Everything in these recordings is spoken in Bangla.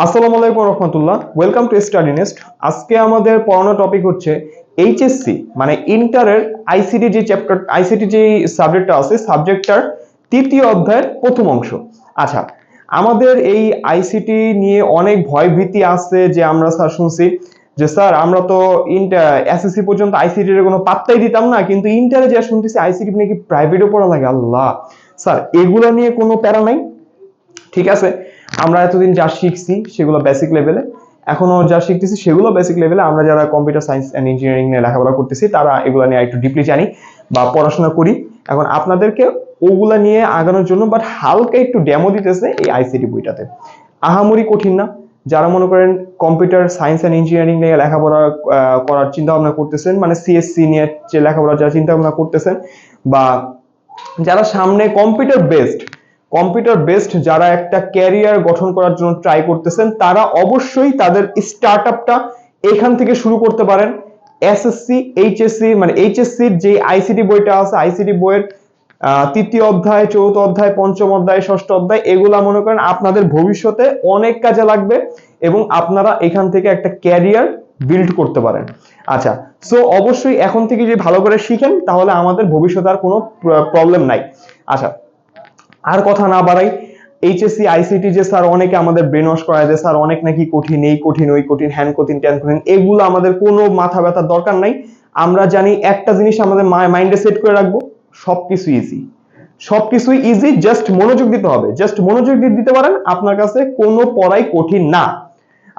আসসালামু আলাইকুম রহমতুল্লাহ, ওয়েলকাম টু স্টাডি নেস্ট। আজকে আমাদের পড়ানো টপিক হচ্ছে এইচএসসি মানে ইন্টারের আইসিটি যে চ্যাপ্টার, আইসিটি যে সাবজেক্টটা আছে, সাবজেক্টটার তৃতীয় অধ্যায়ের প্রথম অংশ। আচ্ছা, আমাদের এই আইসিটি নিয়ে অনেক ভয়ভীতি আছে যে আমরা স্যার শুনছি যে স্যার আমরা তো এসএসসি পর্যন্ত আইসিটি এর কোনো পাত্তাই দিতাম না, কিন্তু ইন্টারে যা শুনতেছি আইসিটি নাকি প্রাইভেটও পড়া লাগে। আল্লাহ স্যার, এগুলো নিয়ে কোনো প্যারা নাই, ঠিক আছে। আমরা এতদিন যা শিখছি সেগুলো বেসিক লেভেলে, এখনো যা শিখতেছি সেগুলো বেসিক লেভেলে। আমরা যারা কম্পিউটার সায়েন্স এন্ড ইঞ্জিনিয়ারিং নিয়ে লেখাপড়া করতেছি তারা এগুলো নিয়ে একটু ডিপলি জানি বা পড়াশোনা করি। এখন আপনাদেরকে ওগুলা নিয়ে আগানোর জন্য বাট হালকা একটু ডেমো দিতেছে এই আইসিটি বইটাতে। আহামরি কঠিন না। যারা মনে করেন কম্পিউটার সায়েন্স এন্ড ইঞ্জিনিয়ারিং নিয়ে লেখাপড়া করার চিন্তা ভাবনা করতেছেন, মানে সিএসসি নিয়ে যে লেখাপড়া যারা চিন্তা ভাবনা করতেছেন, বা যারা সামনে কম্পিউটার বেসড যারা একটা ক্যারিয়ার গঠন করার জন্য ট্রাই করতেছেন, তারা অবশ্যই তাদের স্টার্টআপটা এখান থেকে শুরু করতে পারেন। এসএসসি এইচএসসি মানে এইচএসসির যে আইসিটি বইটা আছে, আইসিটি বইয়ের তৃতীয় অধ্যায়, চতুর্থ অধ্যায়, পঞ্চম অধ্যায়, ষষ্ঠ অধ্যায়, এগুলা মনে করেন আপনাদের ভবিষ্যতে অনেক কাজে লাগবে এবং আপনারা এখান থেকে একটা ক্যারিয়ার বিল্ড করতে পারেন। আচ্ছা, সো অবশ্যই এখন থেকে যদি ভালো করে শিখেন তাহলে আমাদের ভবিষ্যতে আর কোনো প্রবলেম নাই। আচ্ছা, আর কথা না বাড়াই, এইচএসসি আইসিটি যে স্যার অনেকে আমাদের ব্রেন ওয়াশ করায় যে স্যার অনেক নাকি কঠিন, এই কঠিন ওই কঠিন, হ্যান কঠিন ট্যান কঠিন, এগুলো আমাদের কোনো মাথা ব্যথার দরকার নাই। আমরা জানি একটা জিনিস আমাদের মাইন্ডে সেট করে রাখবো, সবকিছুই ইজি, জাস্ট মনোযোগ দিতে হবে। জাস্ট মনোযোগ দিতে পারেন, আপনার কাছে কোনো পড়াই কঠিন না।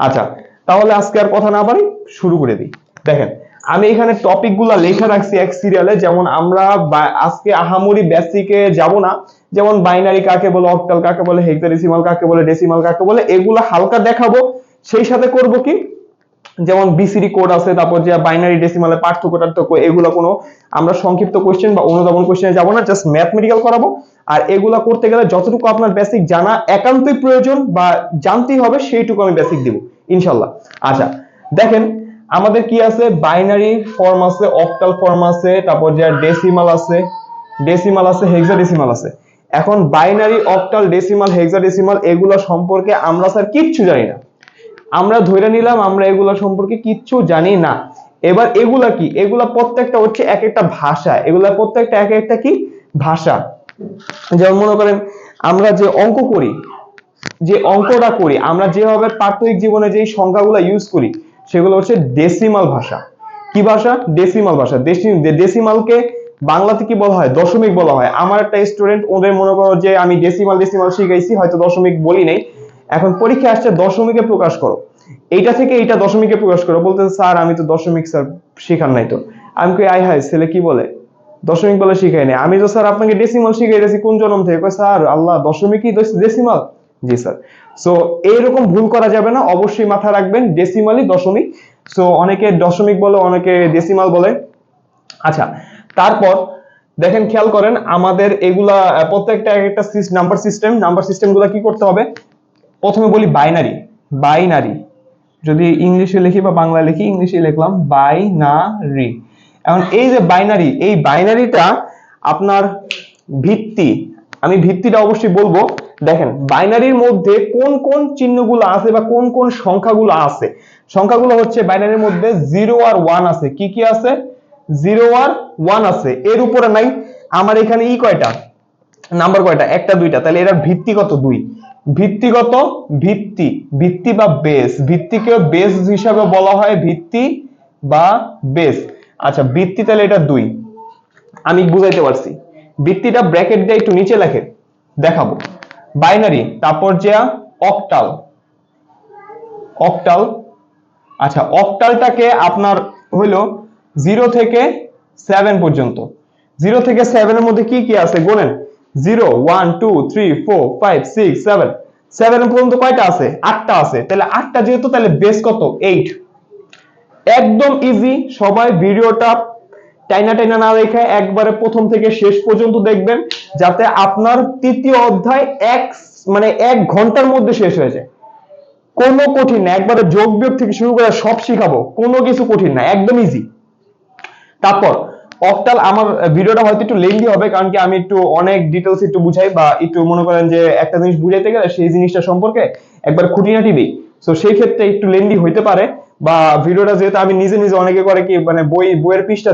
আচ্ছা, তাহলে আজকে আর কথা না বাড়াই, শুরু করে দিই। দেখেন, আমি এখানে টপিক গুলা লেখা রাখছি এক সিরিয়ালে। যেমন আমরা আজকে আহামরি বেসিকে যাব না, যেমন বাইনারি কাকে বলে, অক্টাল কাকে বলে, হেক্সাডেসিমাল কাকে বলে, ডেসিমাল কাকে বলে, এগুলো হালকা দেখাবো। সেই সাথে করব কি, যেমন বিসিডি কোড আছে, তারপর যে বাইনারি ডেসিমালের পার্থক্য, এগুলো কোনো আমরা সংক্ষিপ্ত কোশ্চেন বা অনুধাবন কোশ্চেনে যাব না, জাস্ট ম্যাথমেটিক্যাল করাবো। আর এগুলা করতে গেলে যতটুকু আপনার বেসিক জানা একান্তই প্রয়োজন বা জানতেই হবে, সেইটুকু আমি বেসিক দিব ইনশাল্লাহ। আচ্ছা, দেখেন আমাদের কি আছে, বাইনারি ফর্ম আছে, অক্টাল ফর্ম আছে, তারপর যে ডেসিমাল আছে, হেক্সাডেসিমাল আছে। এখন বাইনারি, অক্টাল, ডেসিমাল, হেক্সাডেসিমাল এগুলো সম্পর্কে আমরা স্যার কিচ্ছু জানি না। আমরা ধরে নিলাম আমরা এগুলো সম্পর্কে কিচ্ছু জানি না। এবার এগুলা কি, এগুলা প্রত্যেকটা হচ্ছে এক একটা ভাষা, এগুলা প্রত্যেকটা এক একটা কি ভাষা। যেমন মনে করেন আমরা যে অঙ্কটা করি, আমরা যেভাবে প্রাত্যহিক জীবনে যে সংখ্যাগুলো ইউজ করি সেগুলো হচ্ছে ডেসিমাল ভাষা। কি ভাষা? ডেসিমাল ভাষা। ডেসিমালকে বাংলাতে কি বলা হয়? দশমিক বলা হয়। আমার একটা স্টুডেন্ট, ওদের মনে করো যে আমি ডেসিমাল শিখাইছি, হয়তো দশমিক বলি নাই, এখন পরীক্ষা আসছে দশমিকে প্রকাশ করো, এইটা থেকে এইটা দশমিকে প্রকাশ করো, বলতে স্যার আমি তো দশমিক স্যার শেখার নাই তো। আমি কই আই হাই ছেলে কি বলে, দশমিক বলে শিখাই নাই, আমি তো স্যার আপনাকে ডেসিমাল শিখাইতেছি কোন জন্ম থেকে। কই স্যার আল্লাহ, দশমিকই ডেসিমাল? জি স্যার। সো এইরকম ভুল করা যাবে না, অবশ্যই মাথায় রাখবেন ডেসিমালই দশমিক। সো অনেকে দশমিক বলে, অনেকে ডেসিমাল বলে। আচ্ছা, তারপর দেখেন, খেয়াল করেন আমাদের এগুলা প্রত্যেকটা একটা নাম্বার সিস্টেম গুলা কি করতে হবে। প্রথমে বলি বাইনারি, যদি ইংলিশে লিখি বা বাংলায় লিখি, ইংলিশে লিখলাম বাইনারি। এখন এই যে বাইনারি, এই বাইনারিটা আপনার ভিত্তি, আমি ভিত্তিটা অবশ্যই বলবো। দেখেন বাইনারির মধ্যে কোন কোন চিহ্নগুলো আছে বা কোন কোন সংখ্যাগুলো আছে। সংখ্যাগুলো হচ্ছে বাইনারির মধ্যে 0 আর 1 আছে। কি কি আছে? 0 আর 1 আছে। এর উপরে নাই। আমার এখানে কয়টা নাম্বার, কয়টা? একটা দুইটা, তাহলে এর ভিত্তিগত 2। ভিত্তিগত ভিত্তি বা বেস, ভিত্তিকে বেস হিসাবে বলা হয়, ভিত্তি বা বেস। আচ্ছা, ভিত্তি তাহলে এটা 2, আমি বুঝাইতে পারছি। ভিত্তিটা ব্র্যাকেট দিয়ে একটু নিচে লেখে দেখাবো। বাইনারি, তারপর যে অক্টাল। আচ্ছা, অক্টালটাকে আপনার হইলো 0 থেকে 7 পর্যন্ত। 0 থেকে 7 এর মধ্যে কি কি আছে গোনেন। 0 1 2 3 4 5 6 7, 7 পর্যন্ত কয়টা আছে? 8টা আছে। তাহলে 8টা যেহেতু, তাহলে বেস কত? 8। একদম ইজি। সবাই ভিডিওটা টাইনা না রেখে একবারে প্রথম থেকে শেষ পর্যন্ত দেখবেন, যাতে আপনার তৃতীয় অধ্যায় মানে 1 ঘন্টার মধ্যে শেষ হয়ে যায়। কোনো কঠিন না, একবারে যোগ বিয়োগ থেকে শুরু করে সব শিখাবো, কোনো কিছু কঠিন না, একদম ইজি। তারপর অক্টাল, আমার ভিডিওটা হয়তো একটু লেন্দি হবে, কারণ কি আমি একটু অনেক ডিটেলস একটু বুঝাই, বা একটু মনে করেন যে একটা জিনিস বুঝাইতে গেলে সেই জিনিসটা সম্পর্কে একবার খুঁটিনাটি দিই। সো সেই ক্ষেত্রে একটু লেন্দি হইতে পারে, বা ভিডিওটা যেহেতু আমি নিজে নিজে, অনেকে করে কি মানে বইয়ের পৃষ্ঠা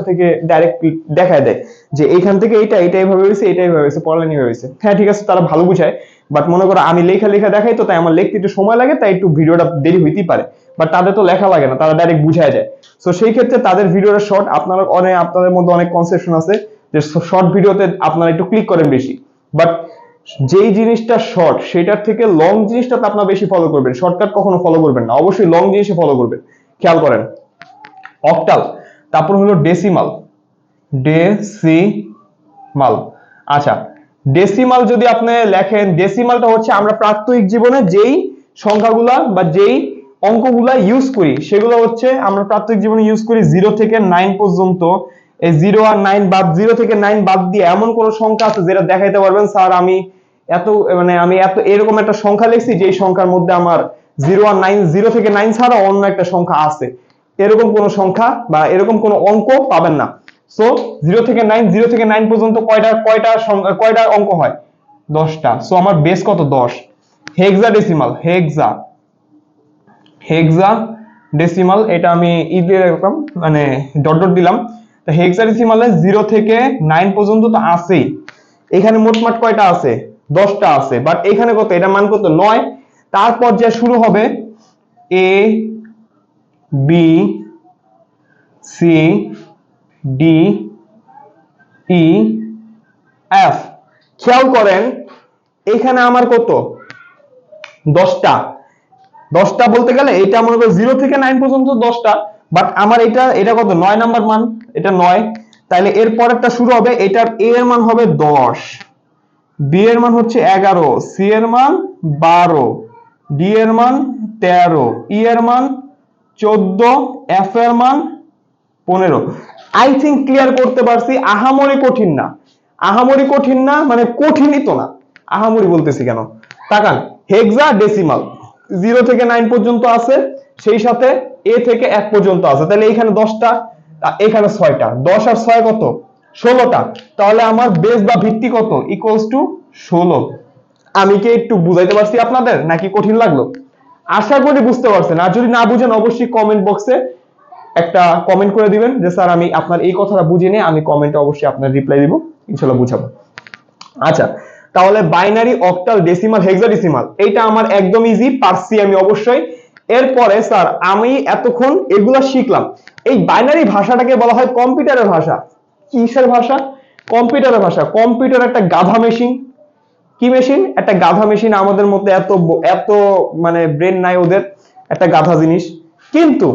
থেকে ডাইরেক্ট দেখায় দেয় যে এইখান থেকে এইটা এইভাবে হয়েছে, এটা এইভাবে হয়েছে, পড়ালেন এইভাবে হয়েছে। হ্যাঁ ঠিক আছে, তারা ভালো বুঝায়, বাট মনে করো আমি লেখা দেখাই, তো তাই আমার লিখতে একটু সময় লাগে, তাই একটু ভিডিওটা দেরি হইতেই পারে। বাট তাদের তো লেখা লাগে না, তারা ডাইরেক্ট বুঝায় যায়। সো সেই ক্ষেত্রে তাদের ভিডিওটা শর্ট, আপনাদের মধ্যে অনেক কনসেপশন আছে যে শর্ট ভিডিওতে আপনারা একটু ক্লিক করেন বেশি, বাট যেই জিনিসটা শর্ট সেটার থেকে লং জিনিসটাতে আপনারা বেশি ফলো করবেন, শর্টকাট কখনো ফলো করবেন না, অবশ্যই লং জিনিসে ফলো করবেন। খেয়াল করেন, অক্টাল, তারপর হলো ডেসিমাল। আচ্ছা, ডেসিমাল যদি আপনি লেখেন, ডেসিমালটা হচ্ছে আমরা প্রাত্যহিক জীবনে যেই সংখ্যাগুলা বা যেই অঙ্কগুলা ইউজ করি, সেগুলো হচ্ছে আমরা প্রাত্যহিক জীবনে ইউজ করি 0 থেকে 9 পর্যন্ত। এই 0 আর 9 বাদ, 0 থেকে 9 বাদ দিয়ে এমন কোন সংখ্যা আছে যেটা দেখাইতে পারবেন স্যার আমি এত এরকম একটা সংখ্যা লিখছি যে সংখ্যার মধ্যে আমার 0 আর 9, 0 থেকে 9 ছাড়া অন্য একটা সংখ্যা আছে, এরকম কোন সংখ্যা বা এরকম কোন অঙ্ক পাবেন না। সো 0 থেকে 9 পর্যন্ত কয়টা অঙ্ক হয়? 10টা। সো আমার বেস কত? 10। হেক্সাডেসিমাল, হেক্সাডেসিমাল এটা আমি দিয়ে রাখলাম, মানে ডট ডট দিলাম। তো হেক্সাডেসিমালে 0 থেকে 9 পর্যন্ত তো আছেই, এখানে মোটমাট কয়টা আছে? 10টা আছে। বাট এখানে কত? এটা মান কত? 9। তারপর যা শুরু হবে A B C D E F. খেয়াল করেন এখানে আমার কত? 10টা বলতে গেলে এটা মনে করো 0 থেকে 9 পর্যন্ত 10টা, বাট আমার এটা কত? 9 নাম্বার মান, এটা 9। তাহলে এর পরেরটা শুরু হবে, এটার এ এর মান হবে 10, বি এর মান হচ্ছে 11, সি এর মান 12, ডি এর মান 13, ই এর মান 14, এফ এর মান 15। আই থিঙ্ক ক্লিয়ার করতে পারছি। আহামরি কঠিন না, মানে কঠিনই তো না, আহামরি বলতেছি কেন? তাকান, হেক্সাডেসিমাল 0 থেকে 9 পর্যন্ত আছে, সেই সাথে এ থেকে 1 পর্যন্ত আছে। তাহলে এখানে 10টা, এখানে 6টা, 10 আর 6 কত? 16টা। তাহলে আমার বেস বা ভিত্তি কত? Equals to 16। আমি কি একটু বুঝাইতে পারছি আপনাদের, নাকি কঠিন লাগলো? আশা করি বুঝতে পারছেন। আর যদি না বুঝেন অবশ্যই কমেন্ট বক্সে একটা কমেন্ট করে দিবেন যে স্যার আমি আপনার এই কথাটা বুঝিনি, আমি কমেন্টে অবশ্যই আপনার রিপ্লাই দিব, ইনশাআল্লাহ বুঝাবো। আচ্ছা, তাহলে বাইনারি, অক্টাল, ডেসিমাল, হেক্সাডেসিমাল এইটা আমার একদম ইজি, পারছি আমি অবশ্যই। এরপরে স্যার আমি এতক্ষণ এগুলা শিখলাম, এই বাইনারি ভাষাটাকে বলা হয় কম্পিউটারের ভাষা। কিসের ভাষা? কম্পিউটারের ভাষা। কম্পিউটার একটা গাধা মেশিন। কি মেশিন? একটা গাধা মেশিন। আমাদের মধ্যে এত মানে ব্রেন নাই ওদের, একটা গাধা জিনিস। কিন্তু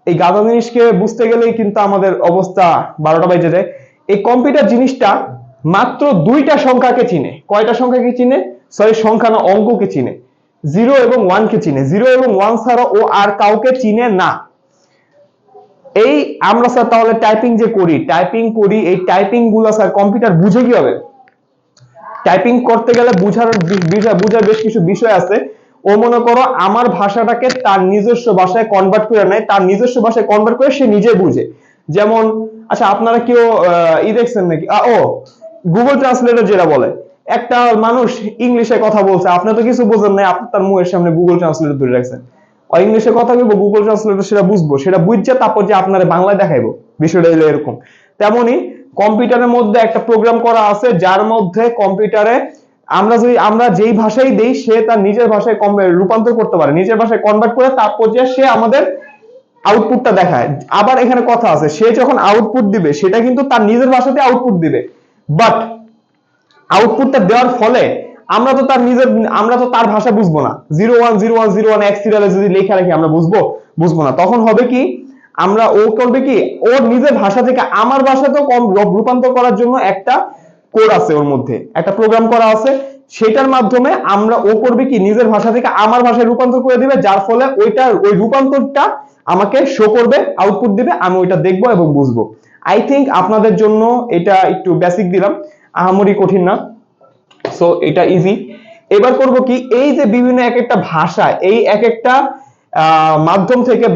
এই গাধা জিনিসকে বুঝতে গেলেই কিন্তু আমাদের অবস্থা 12টা বেজে যায়। এই কম্পিউটার জিনিসটা মাত্র 2টা সংখ্যাকে চিনে। কয়টা সংখ্যাকে চিনে? সরি, সংখ্যা না, অঙ্ককে চিনে। 0 এবং 1 কে চিনে। 0 এবং 1 ছাড়া ও আর কাউকে চিনে না। এই আমরা স্যার তাহলে টাইপিং করি, এই টাইপিং গুলা স্যার কম্পিউটার বুঝে কিভাবে? টাইপিং করতে গেলে বুঝার বেশ কিছু বিষয় আছে। ও মনে করো আমার ভাষাটাকে তার নিজস্ব ভাষায় কনভার্ট করে নেয়, তার নিজস্ব ভাষায় কনভার্ট করে সে নিজে বুঝে। যেমন, আচ্ছা আপনারা কেউ দেখছেন নাকি, ও গুগল ট্রান্সলেটর যেটা বলে, একটা মানুষ ইংলিশে কথা বলছে, আপনি তো কিছু বোঝেন নাই, আপনি তার মুখের সামনে গুগল ট্রান্সলেটর ধরে রাখছেন, ইংলিশে কথা বলবো, গুগল ট্রান্সলেটর সেটা বুঝবো, সেটা বুঝছে তারপর যে আপনারা বাংলায় দেখাইবো। বিষয়টা হলো এরকম। তেমনি কম্পিউটারের মধ্যে একটা প্রোগ্রাম করা আছে, যার মধ্যে কম্পিউটারে আমরা যেই ভাষাই দেই, সে তার নিজের ভাষায় রূপান্তর করতে পারে, নিজের ভাষায় কনভার্ট করে তারপর যে সে আমাদের আউটপুটটা দেখায়। আবার এখানে কথা আছে, সে যখন আউটপুট দিবে সেটা কিন্তু তার নিজের ভাষাতে আউটপুট দিবে, বাট আউটপুটটা দেওয়ার ফলে আমরা তো তার ভাষা বুঝবো না। 010101 এক সিরিয়ালে যদি লেখা রাখি আমরা বুঝবো না। তখন হবে কি, ও করবে কি, ওর নিজের ভাষা থেকে আমার ভাষাতেও রূপান্তর করার জন্য একটা কোড আছে, ওর মধ্যে একটা প্রোগ্রাম করা আছে। সেটার মাধ্যমে ও করবে কি, নিজের ভাষা থেকে আমার ভাষায় রূপান্তর করে দিবে, যার ফলে ওই রূপান্তরটা আমাকে শো করবে, আউটপুট দিবে, আমি ওইটা দেখবো এবং বুঝবো। আই থিঙ্ক আপনাদের জন্য এটা একটু বেসিক দিলাম, আহামরি কঠিন না। সো এটা ইজি। এবার করব কি, এই যে বিভিন্ন এক একটা ভাষা, এই এক একটা মাধ্যম থেকে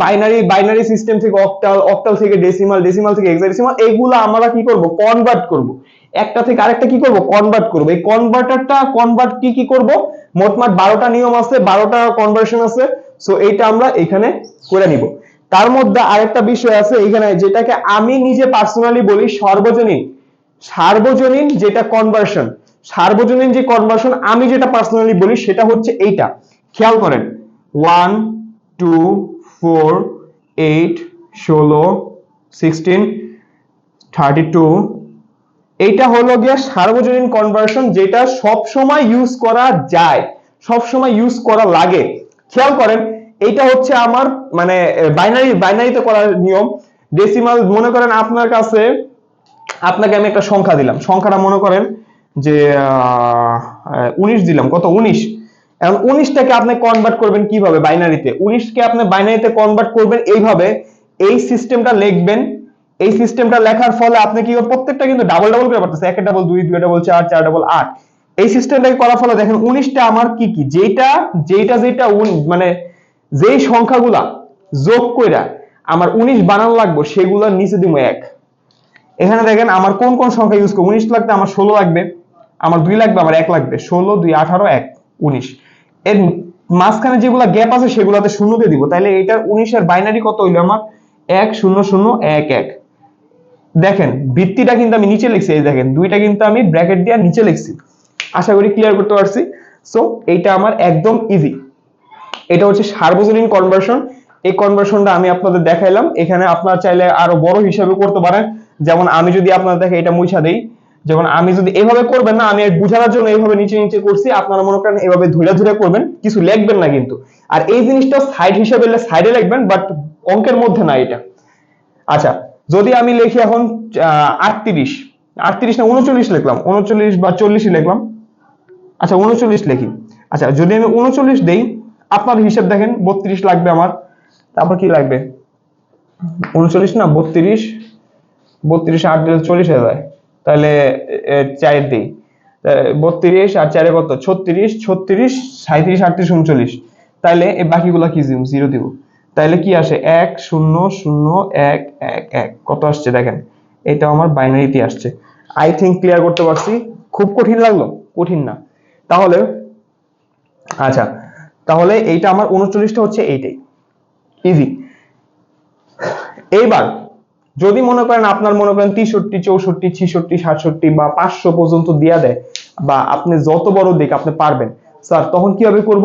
বাইনারি সিস্টেম থেকে অক্টাল থেকে ডেসিমাল থেকে হেক্সাডেসিমাল, এইগুলা আমরা কি করব? কনভার্ট করব। একটা থেকে আরেকটা কি করব? কনভার্ট করব। এই কনভার্টারটা কি করব? মোটমাট 12টা নিয়ম আছে, 12টা কনভার্সন আছে। সো এইটা আমরা এখানে করে নিব। তার মধ্যে আরেকটা বিষয় আছে এখানে, যেটাকে আমি নিজে পার্সোনালি বলি সর্বজনীন। সার্বজনীন যেটা কনভার্সন, সার্বজনীন যে কনভার্সন আমি যেটা পার্সোনালি বলি সেটা হচ্ছে এইটা। খেয়াল করেন, 1 2 4 8 16 16 32, এইটা হলো গিয়ে সার্বজনীন কনভার্সন, যেটা সব সময় ইউজ করা যায়, সব সময় ইউজ করা লাগে। খেয়াল করেন, এইটা হচ্ছে আমার মানে বাইনারিতে করার নিয়ম। ডেসিমাল মনে করেন আপনার কাছে, আপনাকে আমি একটা সংখ্যা দিলাম, সংখ্যাটা মনে করেন যে 19 দিলাম, কত 19। এখন 19টাকে আপনি কনভার্ট করবেন কিভাবে বাইনারিতে, 19কে আপনি বাইনারিতে কনভার্ট করবেন এইভাবে, এই সিস্টেমটা লিখবেন। এই সিস্টেমটা লেখার ফলে আপনি কি প্রত্যেকটা কিন্তু ডাবল ডাবল করে পারতেছে, 1 ডাবল 2 2 ডাবল 4 4 ডাবল 8। এই সিস্টেমটাকে করার ফলে দেখেন 19টা আমার কি কি, যেটা যেটা যেটা মানে যেই সংখ্যাগুলা যোগ কইরা আমার 19 বানানো লাগবে সেগুলোর নিচে দিমু 1। এখানে দেখেন আমার কোন কোন সংখ্যা ইউজ করব, 19 লাগবে, আমার 16 লাগবে, আমার 2 লাগবে, আমার 1 লাগবে। 16 2 18 1 19। এর মাঝখানে যেগুলা গ্যাপ আছে সেগুলাতে শূন্য দিয়ে দিব, তাহলে এটার 19 এর বাইনারি কত হইলো আমার 1 0 0 1 1। দেখেন ভিত্তিটা কিন্তু আমি নিচে লিখছি, এই দেখেন দুইটা কিন্তু আমি ব্র্যাকেট দিয়ে নিচে লিখছি। আশা করি ক্লিয়ার করতে পারছি। সো এইটা আমার একদম ইজি। এটা হচ্ছে সার্বজনীন কনভার্সন। এই কনভার্সনটা আমি আপনাদের দেখাইলাম। এখানে আপনারা চাইলে আরো বড় হিসাবে করতে পারেন। যেমন আমি যদি আপনাদের দেখে এটা মুছা দেই, যেমন আমি যদি এভাবে করবেন না, আমি বুঝানোর জন্য এইভাবে নিচে নিচে করছি, আপনারা মনে করেন এভাবে ধরে ধরে করবেন, কিছু লিখবেন না কিন্তু। আর এই জিনিসটা সাইড হিসাবে সাইডে লিখবেন, বাট অঙ্কের মধ্যে না এটা। আচ্ছা, যদি আমি লিখি এখন 38, 38 না 39 লিখলাম, 39 বা 40 লিখলাম। আচ্ছা 39 লিখি। আচ্ছা যদি আমি 39 দেই, আপনার হিসাব দেখেন 32 লাগবে আমার, তারপর কি লাগবে 39 না 32, 32 8 দিলে 40 হয়ে যায়, তাহলে 4 দিই, 32 আর 4 কত 36, 36 37 38 39, তাহলে এই বাকিগুলা কি দিব, জিরো দিব। তাহলে কি আসে 1 0 0 1 1 1, কত আসছে দেখেন, এটা আমার বাইনারিতে আসছে। আই থিংক ক্লিয়ার করতে পারছি। খুব কঠিন লাগলো? কঠিন না। তাহলে আচ্ছা, তাহলে এইটা আমার 39টা হচ্ছে এইটাই, ইজি। এইবার যদি মনে করেন আপনার মনে করেন 63 64 66 67 বা 500 পর্যন্ত দিয়া দেয়, বা আপনি যত বড় দিক আপনি পারবেন স্যার, তখন কিভাবে করব,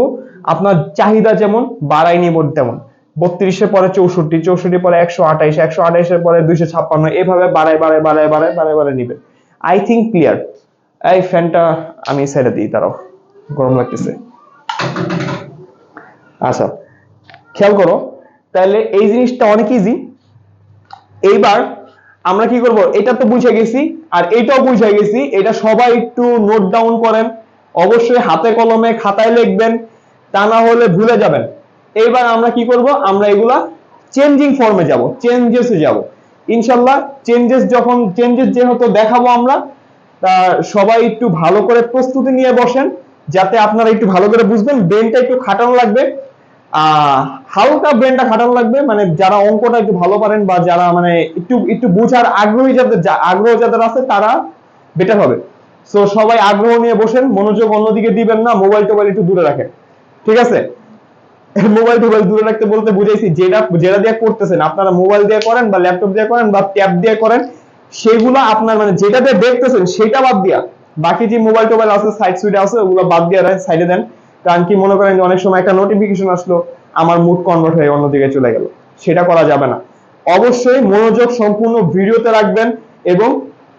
আপনার চাহিদা যেমন বাড়াই নিব তেমন, 32 এর পরে 64, 64 পরে 128, 128 এর পরে 256, এভাবে বাড়ায় বাড়ায় বাড়ায় বাড়ায় বাড়ায় বাড়ায় নিবে। I think clear. এই ফ্যানটা আমি ছেড়ে দিই, তারাও গরম লাগতেছে। আচ্ছা খেয়াল করো, তাহলে এই জিনিসটা অনেক ইজি। এইবার আমরা কি করব, এটা তো বুঝে গেছি আর এটাও বুঝে গেছি, এটা সবাই একটু নোট ডাউন করেন, অবশ্যই হাতে কলমে খাতায় লিখবেন, তা না হলে ভুলে যাবেন। এইবার আমরা কি করব, আমরা এগুলা চেঞ্জিং ফর্মে যাব, চেঞ্জেসে যাব ইনশাআল্লাহ। চেঞ্জেস যেহেতু দেখাবো আমরা, তা সবাই একটু ভালো করে প্রস্তুতি নিয়ে বসেন, যাতে আপনারা একটু ভালো করে বুঝবেন। ব্রেনটা একটু খাটানো লাগবে, হালকা ব্রেনটা খাটানো লাগবে, মানে যারা অঙ্কটা একটু ভালো পারেন বা যারা মানে একটু একটু বুঝার আগ্রহ যাদের আছে তারা বেটার হবে। সো সবাই আগ্রহ নিয়ে বসেন, মনোযোগ অন্যদিকে দিবেন না, মোবাইল টোবাইল একটু দূরে রাখেন, ঠিক আছে? মোবাইল টোবাইল দূরে রাখতে বলতে বুঝাইছি, যেটা যেটা দিয়ে করতেছেন আপনারা মোবাইল দিয়ে করেন বা ল্যাপটপ দিয়ে করেন বা ট্যাব দিয়ে করেন, সেগুলো আপনার মানে যেটা দিয়ে দেখতেছেন সেটা বাদ দিয়া বাকি যে মোবাইল টোবাইল আছে সাইড সুইডে আছে ওগুলো বাদ দিয়ে সাইডে দেন। কারণ কি মনে করেন অনেক সময় একটা নোটিফিকেশন আসলো, আমার মুড কনভার্ট হয়ে অন্যদিকে চলে গেল, সেটা করা যাবে না। অবশ্যই মনোযোগ সম্পূর্ণ ভিডিওতে রাখবেন এবং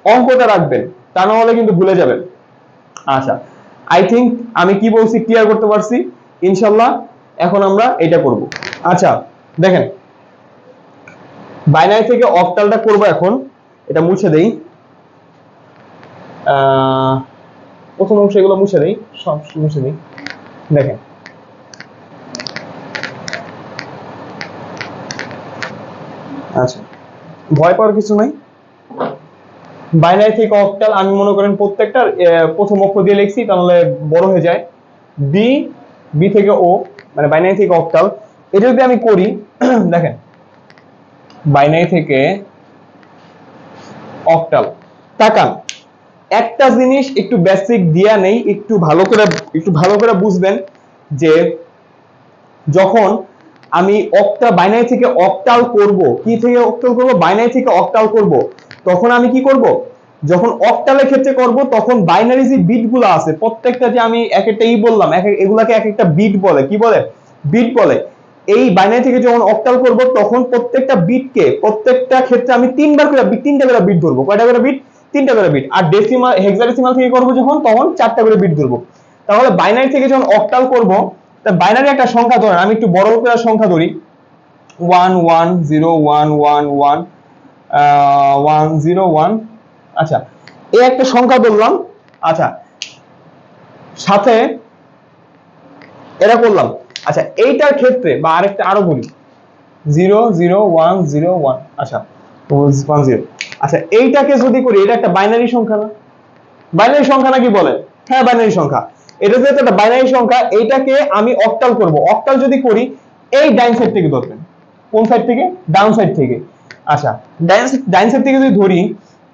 অঙ্কতে রাখবেন, তা না হলে কিন্তু ভুলে যাবেন। আচ্ছা আই থিংক আমি কি বলছি ক্লিয়ার করতে পারছি ইনশাল্লাহ। এখন আমরা এটা করব। আচ্ছা দেখেন, বাইনারি থেকে অক্টালটা করব এখন, এটা মুছে দেই, প্রথম অংশ এগুলো মুছে দেই, সব মুছে দেই। দেখেন আচ্ছা, ভয় পাওয়ার কিছু নাই। বাইনারি থেকে অক্টাল আমি মনে করেন প্রত্যেকটা প্রথম অক্ষর দিয়ে লিখছি, তাহলে বড় হয়ে যায়। বি, বি থেকে ও, মানে বাইনারি থেকে অক্টাল। এটা যদি আমি করি দেখেন, বাইনারি থেকে অক্টাল, তাকান একটা জিনিস একটু বেসিক দিয়া নেই, একটু ভালো করে বুঝবেন যে যখন আমি বাইনারি থেকে অক্টাল করব, কি থেকে অক্টাল করব, বাইনারি থেকে অক্টাল করব, তখন আমি কি করব, যখন অক্টালের ক্ষেত্রে করব তখন বাইনারি যে বিটগুলো আছে প্রত্যেকটা, যে আমি এক একটা বললাম, এগুলাকে এক একটা বিট বলে, কি বলে, বিট বলে। এই বাইনারি থেকে যখন অক্টাল করব তখন প্রত্যেকটা বিটকে, প্রত্যেকটা ক্ষেত্রে আমি তিনটা করে বিট ধরবো। কয়টা করে বিট? তিনটা করে বিট। আর ডেসিমাল হেক্সাডেসিমাল থেকে করব যখন, তখন চারটা করে বিট ধরবো। তাহলে বাইনারি থেকে যখন অক্টাল করব, তা বাইনারি একটা সংখ্যা ধরেন, আমি একটু বড় করে সংখ্যা ধরি, 1101111 আচ্ছা, এই একটা সংখ্যা ধরলাম। আচ্ছা, সাথে এটা করলাম। আচ্ছা, এইটার ক্ষেত্রে বা আরেকটা আরো বলি, 00101, আচ্ছা 10। আচ্ছা, এইটাকে যদি করি, এটা একটা বাইনারি সংখ্যা না? বাইনারি সংখ্যা নাকি বলেন? হ্যাঁ, বাইনারি সংখ্যা। এটা যেহেতু একটা বাইনারি সংখ্যা, এইটাকে আমি অক্টাল করব। অক্টাল যদি করি, এই ডাইন সাইড থেকে ধরবেন। কোন সাইড থেকে? ডাউন সাইড থেকে। আচ্ছা, ডাইন সাইড থেকে যদি ধরি,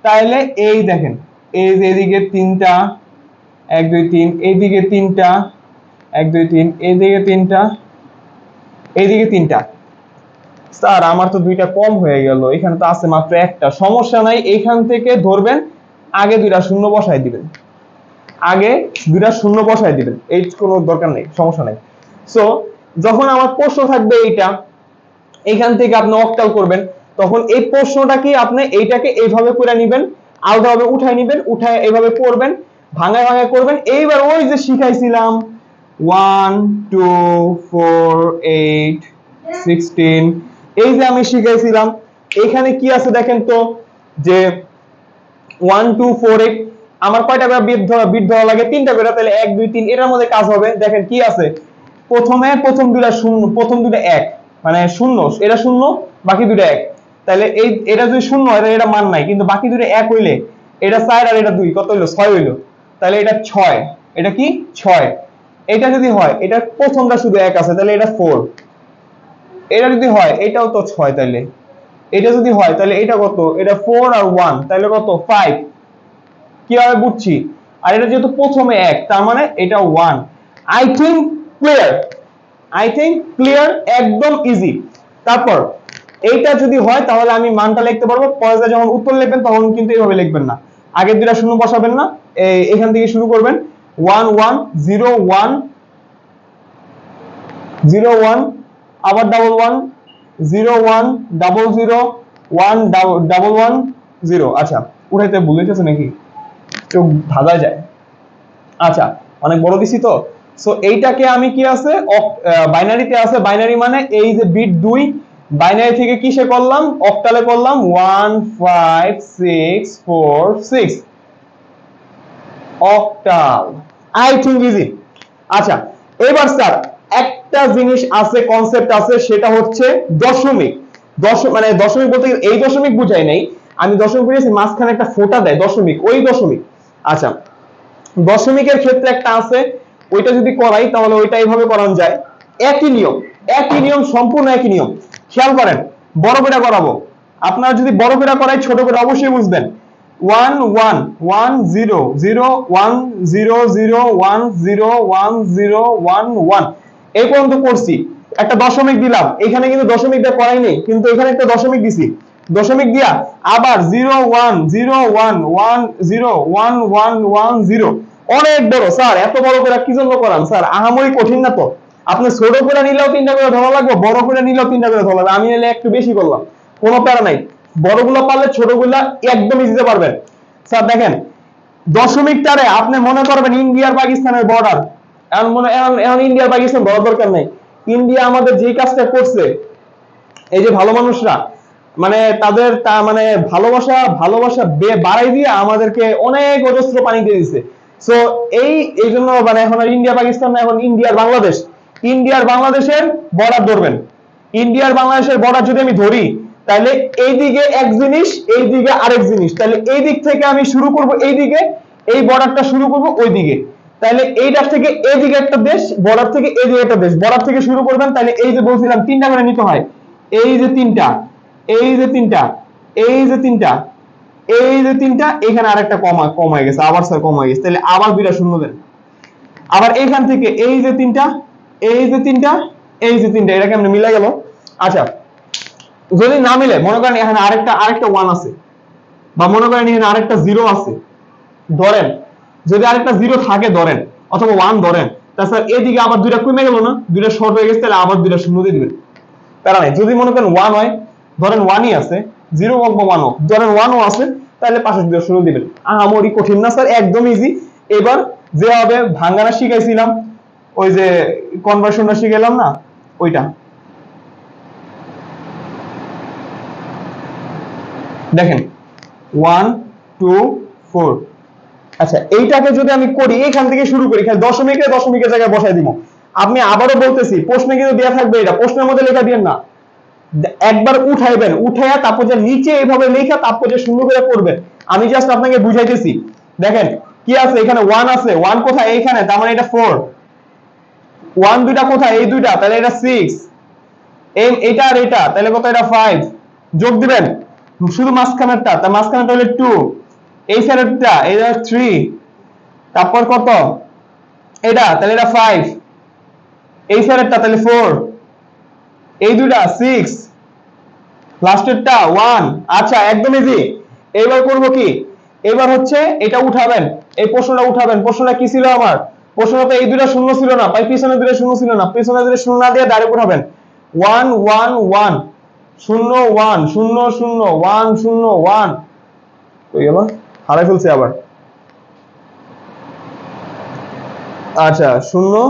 তাহলে এই দেখেন, এই যে এদিকে তিনটা, 1 2 3, এইদিকে তিনটা, 1 2 3, এইদিকে তিনটা, এইদিকে তিনটা। স্যার আমার তো দুইটা কম হয়ে গেল, এখানে তো আছে মাত্র একটা। সমস্যা নাই, এইখান থেকে ধরবেন, আগে দুইটা শূন্য বসায় দিবেন, আগে দুইটা শূন্য বসায় দিবেন, এই কোনো দরকার নেই, সমস্যা নাই। সো যখন আমার প্রশ্ন থাকবে এইটা, এইখান থেকে আপনি অক্টাল করবেন, তখন এই প্রশ্নটা কি, আপনি এইটাকে এইভাবে করে নেবেন, আলাদাভাবে উঠায় নেবেন, উঠায় এইভাবে করবেন, ভাঙায় ভাঙায় করবেন। এইবার ওই যে শিখাইছিলাম 1 2 4 8 16, এই যে আমি শিখাইছিলাম, এখানে কি আছে দেখেন তো, যে 1 2 4 8, আমার কয়টা করে বিট ধরা লাগে? তিনটা করে। তাহলে 1 2 3, এটার মধ্যে কাজ হবে। দেখেন কি আছে, প্রথম দুইটা শূন্য, প্রথম দুইটা এক, মানে শূন্য, এটা শূন্য, বাকি দুইটা এক। তাহলে এটা যদি শূন্য হয়, এটা মান নাই, কিন্তু বাকি দুইটা এক হইলে, এটা 4 আর এটা 2, কত হইলো? 6 হইলো। তাহলে এটা 6, এটা কি 6। এটা যদি হয়, এটা প্রথমটা শুধু এক আছে, তাহলে এটা 4। এটা যদি হয়, এটাও তো 6, তাহলে এটা যদি হয়, তাহলে এটা কত? এটা 4 আর 1, তাহলে কত? 5। কিভাবে বুঝছি? আর এটা যেহেতু প্রথমে এক, তার মানে এটা 1। আই থিংক ক্লিয়ার, একদম ইজি। তারপর এইটা যদি হয়, তাহলে আমি মানটা লিখতে পারবো। পরে যখন উত্তর লিখবেন, তখন কিন্তু এইভাবে লিখবেন না, আগের দুইটা শূন্য বসাবেন না, এখান থেকে শুরু করবেন, 1 1 0 1 0 1, আবার 1 1 0 1 0 0 1 1 1 0। আচ্ছা, উঠাইতে ভুল হইতেছে নাকি? চোখ ধাঁধা যায়। আচ্ছা, অনেক বড় দিছি তো। সো এইটাকে আমি কি আছে, বাইনারিতে আছে। বাইনারি মানে এই যে বিট 2, বাইনারি থেকে কিসে করলাম? অক্টালে করলাম, 1 5 6 4 6, অক্টাল। I think easy. আচ্ছা, এবার স্যার একটা জিনিস আছে, কনসেপ্ট আছে, সেটা হচ্ছে দশমিক। মানে দশমিক বলতে এই দশমিক বুঝাই নাই, আমি দশমিক বুঝাইছি মাঝখানে একটা ফোঁটা দেয়, দশমিক, ওই দশমিক। আচ্ছা, দশমিকের ক্ষেত্রে একটা আছে, ওইটা যদি করাই, তাহলে ওইটা এইভাবে করানো যায়। একই নিয়ম, সম্পূর্ণ একই নিয়ম। খেয়াল করেন, বড় করে করাবো। আপনারা যদি বড় করে করাই, ছোট করে অবশ্যই বুঝবেন। 1 1 1 0 0 1 0 0 1 0 1 0 1 1, এই পর্যন্ত করছি। একটা দশমিক দিলাম, এখানে কিন্তু দশমিক দিয়ে করাই নেই, কিন্তু এখানে একটা দশমিক দিছি। দশমিক দিয়া আবার 0 1 0 1 1 0 1 1 1 0। অনেক বড় স্যার, এত বড় করে কি জন্য করান স্যার? আহামরি কঠিন না তো। আপনি ছোট করে নিলেও তিনটা করে ধরা লাগবে, বড় করে নিলেও তিনটা করে ধরা লাগবে। আমি নিলে একটু বেশি করলাম, কোনো প্যারা নাই। বড়গুলো পারলে ছোটগুলা একদমই দিতে পারবেন। স্যার দেখেন, দশমিকটারে আপনি মনে করবেন ইন্ডিয়ার পাকিস্তানের বর্ডার। এখন ইন্ডিয়ার পাকিস্তান বড় দরকার নেই। ইন্ডিয়া আমাদের যে কাজটা করছে, এই যে ভালো মানুষরা, মানে তাদের মানে ভালোবাসা বাড়াই দিয়ে আমাদেরকে অনেক অজস্র পানি দিয়ে দিছে। সো এই জন্য মানে এখন আর ইন্ডিয়া পাকিস্তান না, এখন ইন্ডিয়ার বাংলাদেশের বর্ডার ধরবেন। ইন্ডিয়ার বাংলাদেশের বর্ডার যদি আমি ধরি, তাহলে এইদিকে এক জিনিস, এইদিকে আরেক জিনিস। তাহলে এই দিক থেকে আমি শুরু করব, এইদিকে এই বর্ডারটা শুরু করব ওইদিকে। তাহলে এইটার থেকে এইদিকে একটা দেশ, বর্ডার থেকে এইদিকে একটা দেশ। বর্ডার থেকে শুরু করবেন, তাহলে এই যে বলছিলাম তিনটা করে নিতে হয়, এই যে তিনটা, এই যে তিনটা, এই যে তিনটা, এই যে তিনটা, এখানে আরেকটা কম হয়ে গেছে, আবার স্যার কম হয়ে গেছে, তাহলে আবার দুইটা শূন্য দেন। আবার এইখান থেকে এই যে তিনটা, এই যে তিনটা, এই যে তিনটা, এটা কেমনে মিলে গেল? আচ্ছা যদি না মিলে, মনে করেন এখানে আরেকটা 1 আছে, বা মনে করেন এখানে আরেকটা 0 আছে, ধরেন যদি আরেকটা 0 থাকে ধরেন, অথবা 1 ধরেন, তাছাড়া এদিকে আবার দুইটা কমে গেল না, দুইটা শর্ট হয়ে গেছে, তাহলে আবার দুইটা শূন্য দিয়ে দিবেন, তার নাই। যদি মনে করেন 1 হয়, ধরেন 1ই আছে, 0 হোক বা 1 হোক, ধরেন 1ও আছে, তাহলে পাশে দুইটা শূন্য দিবেন। আহামরি কঠিন না স্যার, একদম ইজি। এবার যেভাবে ভাঙ্গানা শিখাইছিলাম, ওই যে কনভার্সনটা শিখাইলাম না, ওইটা দেখেন 1 2 4। আচ্ছা এইটাকে যদি আমি করি, এখান থেকে শুরু করি, খালি দশমিকের জায়গায় বসাই দিব। আপনি আবারও বলতেছি, প্রশ্নে কিন্তু দেয়া থাকবে, এটা প্রশ্নের মধ্যে লেখা দিবেন না, একবার উঠাইবেন, উঠাইয়া তারপর যে নিচে এইভাবে লেখা, তারপর যে সুন্দর করে করবেন। আমি জাস্ট আপনাকে বুঝাইতেছি। দেখেন কি আছে, এখানে 1 আছে, 1 কোথায়? এইখানে, তার মানে এটা 4। 1 দুইটা কোথায়? এই দুইটা, তাহলে এটা 6। এটা আর এটা, তাহলে কত? এটা 5। যোগ দিবেন শুধু মাঝখানেরটা, তার মাঝখানেরটা হলো 2, এই সাইডেরটা এটা 3, তারপর কত? এটা, তাহলে এটা 5, এই সাইডেরটা তাহলে 4, এই দুইটা 6, লাস্টেরটা 1। আচ্ছা একদম ইজি। এবার করব কি, এবার হচ্ছে এটা উঠাবেন, এই প্রশ্নটা উঠাবেন। প্রশ্নটা কি ছিল আমার? প্রশ্নটা এই দুইটা শূন্য ছিল না, তাই পিছনে দুইটা শূন্য ছিল না, পিছনে দুইটা শূন্য না দিয়ে ডাইরেক্ট উঠাবেন। 1 1 1 0 1 0 0 1 0 1। কই গেল? হারাই ফেলছে আবার। আচ্ছা 0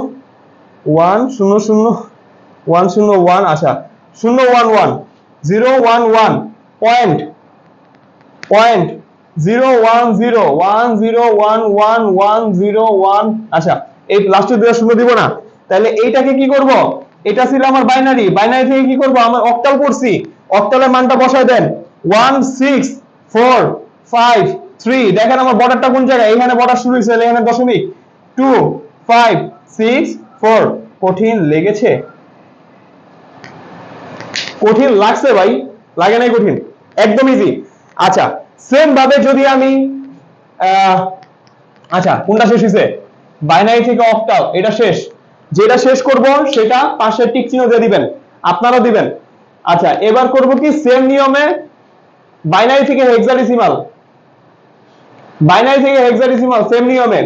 1 0 0 1 0 1। আচ্ছা 0 1 1 0 1 1 পয়েন্ট 0 1 0 1 0 1 1 1 0 1। আচ্ছা এই লাস্টের দুটো শূন্য দিব না, তাহলে এইটাকে কি করব? এটা ছিল আমার বাইনারি, বাইনারি থেকে কি করব? আমার অক্টাল করছি, অক্টালের মানটা বসায় দেন। 1 6 4 5 3। দেখেন আমার বর্ডারটা কোন জায়গায়? এখানে বর্ডার শুরু হয়েছে, এখানে দশমিক। 2 5 6 4। কঠিন লেগেছে? কঠিন লাগছে ভাই? লাগে নাই কঠিন? একদম ইজি। আচ্ছা সেম ভাবে যদি আমি আচ্ছা কোনটা শেষ হয়েছে? বাইনারি থেকে অক্টাল, এটা শেষ। যেটা শেষ করব সেটা পাশে টিক চিহ্ন দিয়ে দিবেন, আপনারাও দিবেন। আচ্ছা এবার করব কি, সেম নিয়মে বাইনারি থেকে হেক্সাডেসিমাল, বাইনারি থেকে হেক্সাডেসিমাল সেম নিয়মে।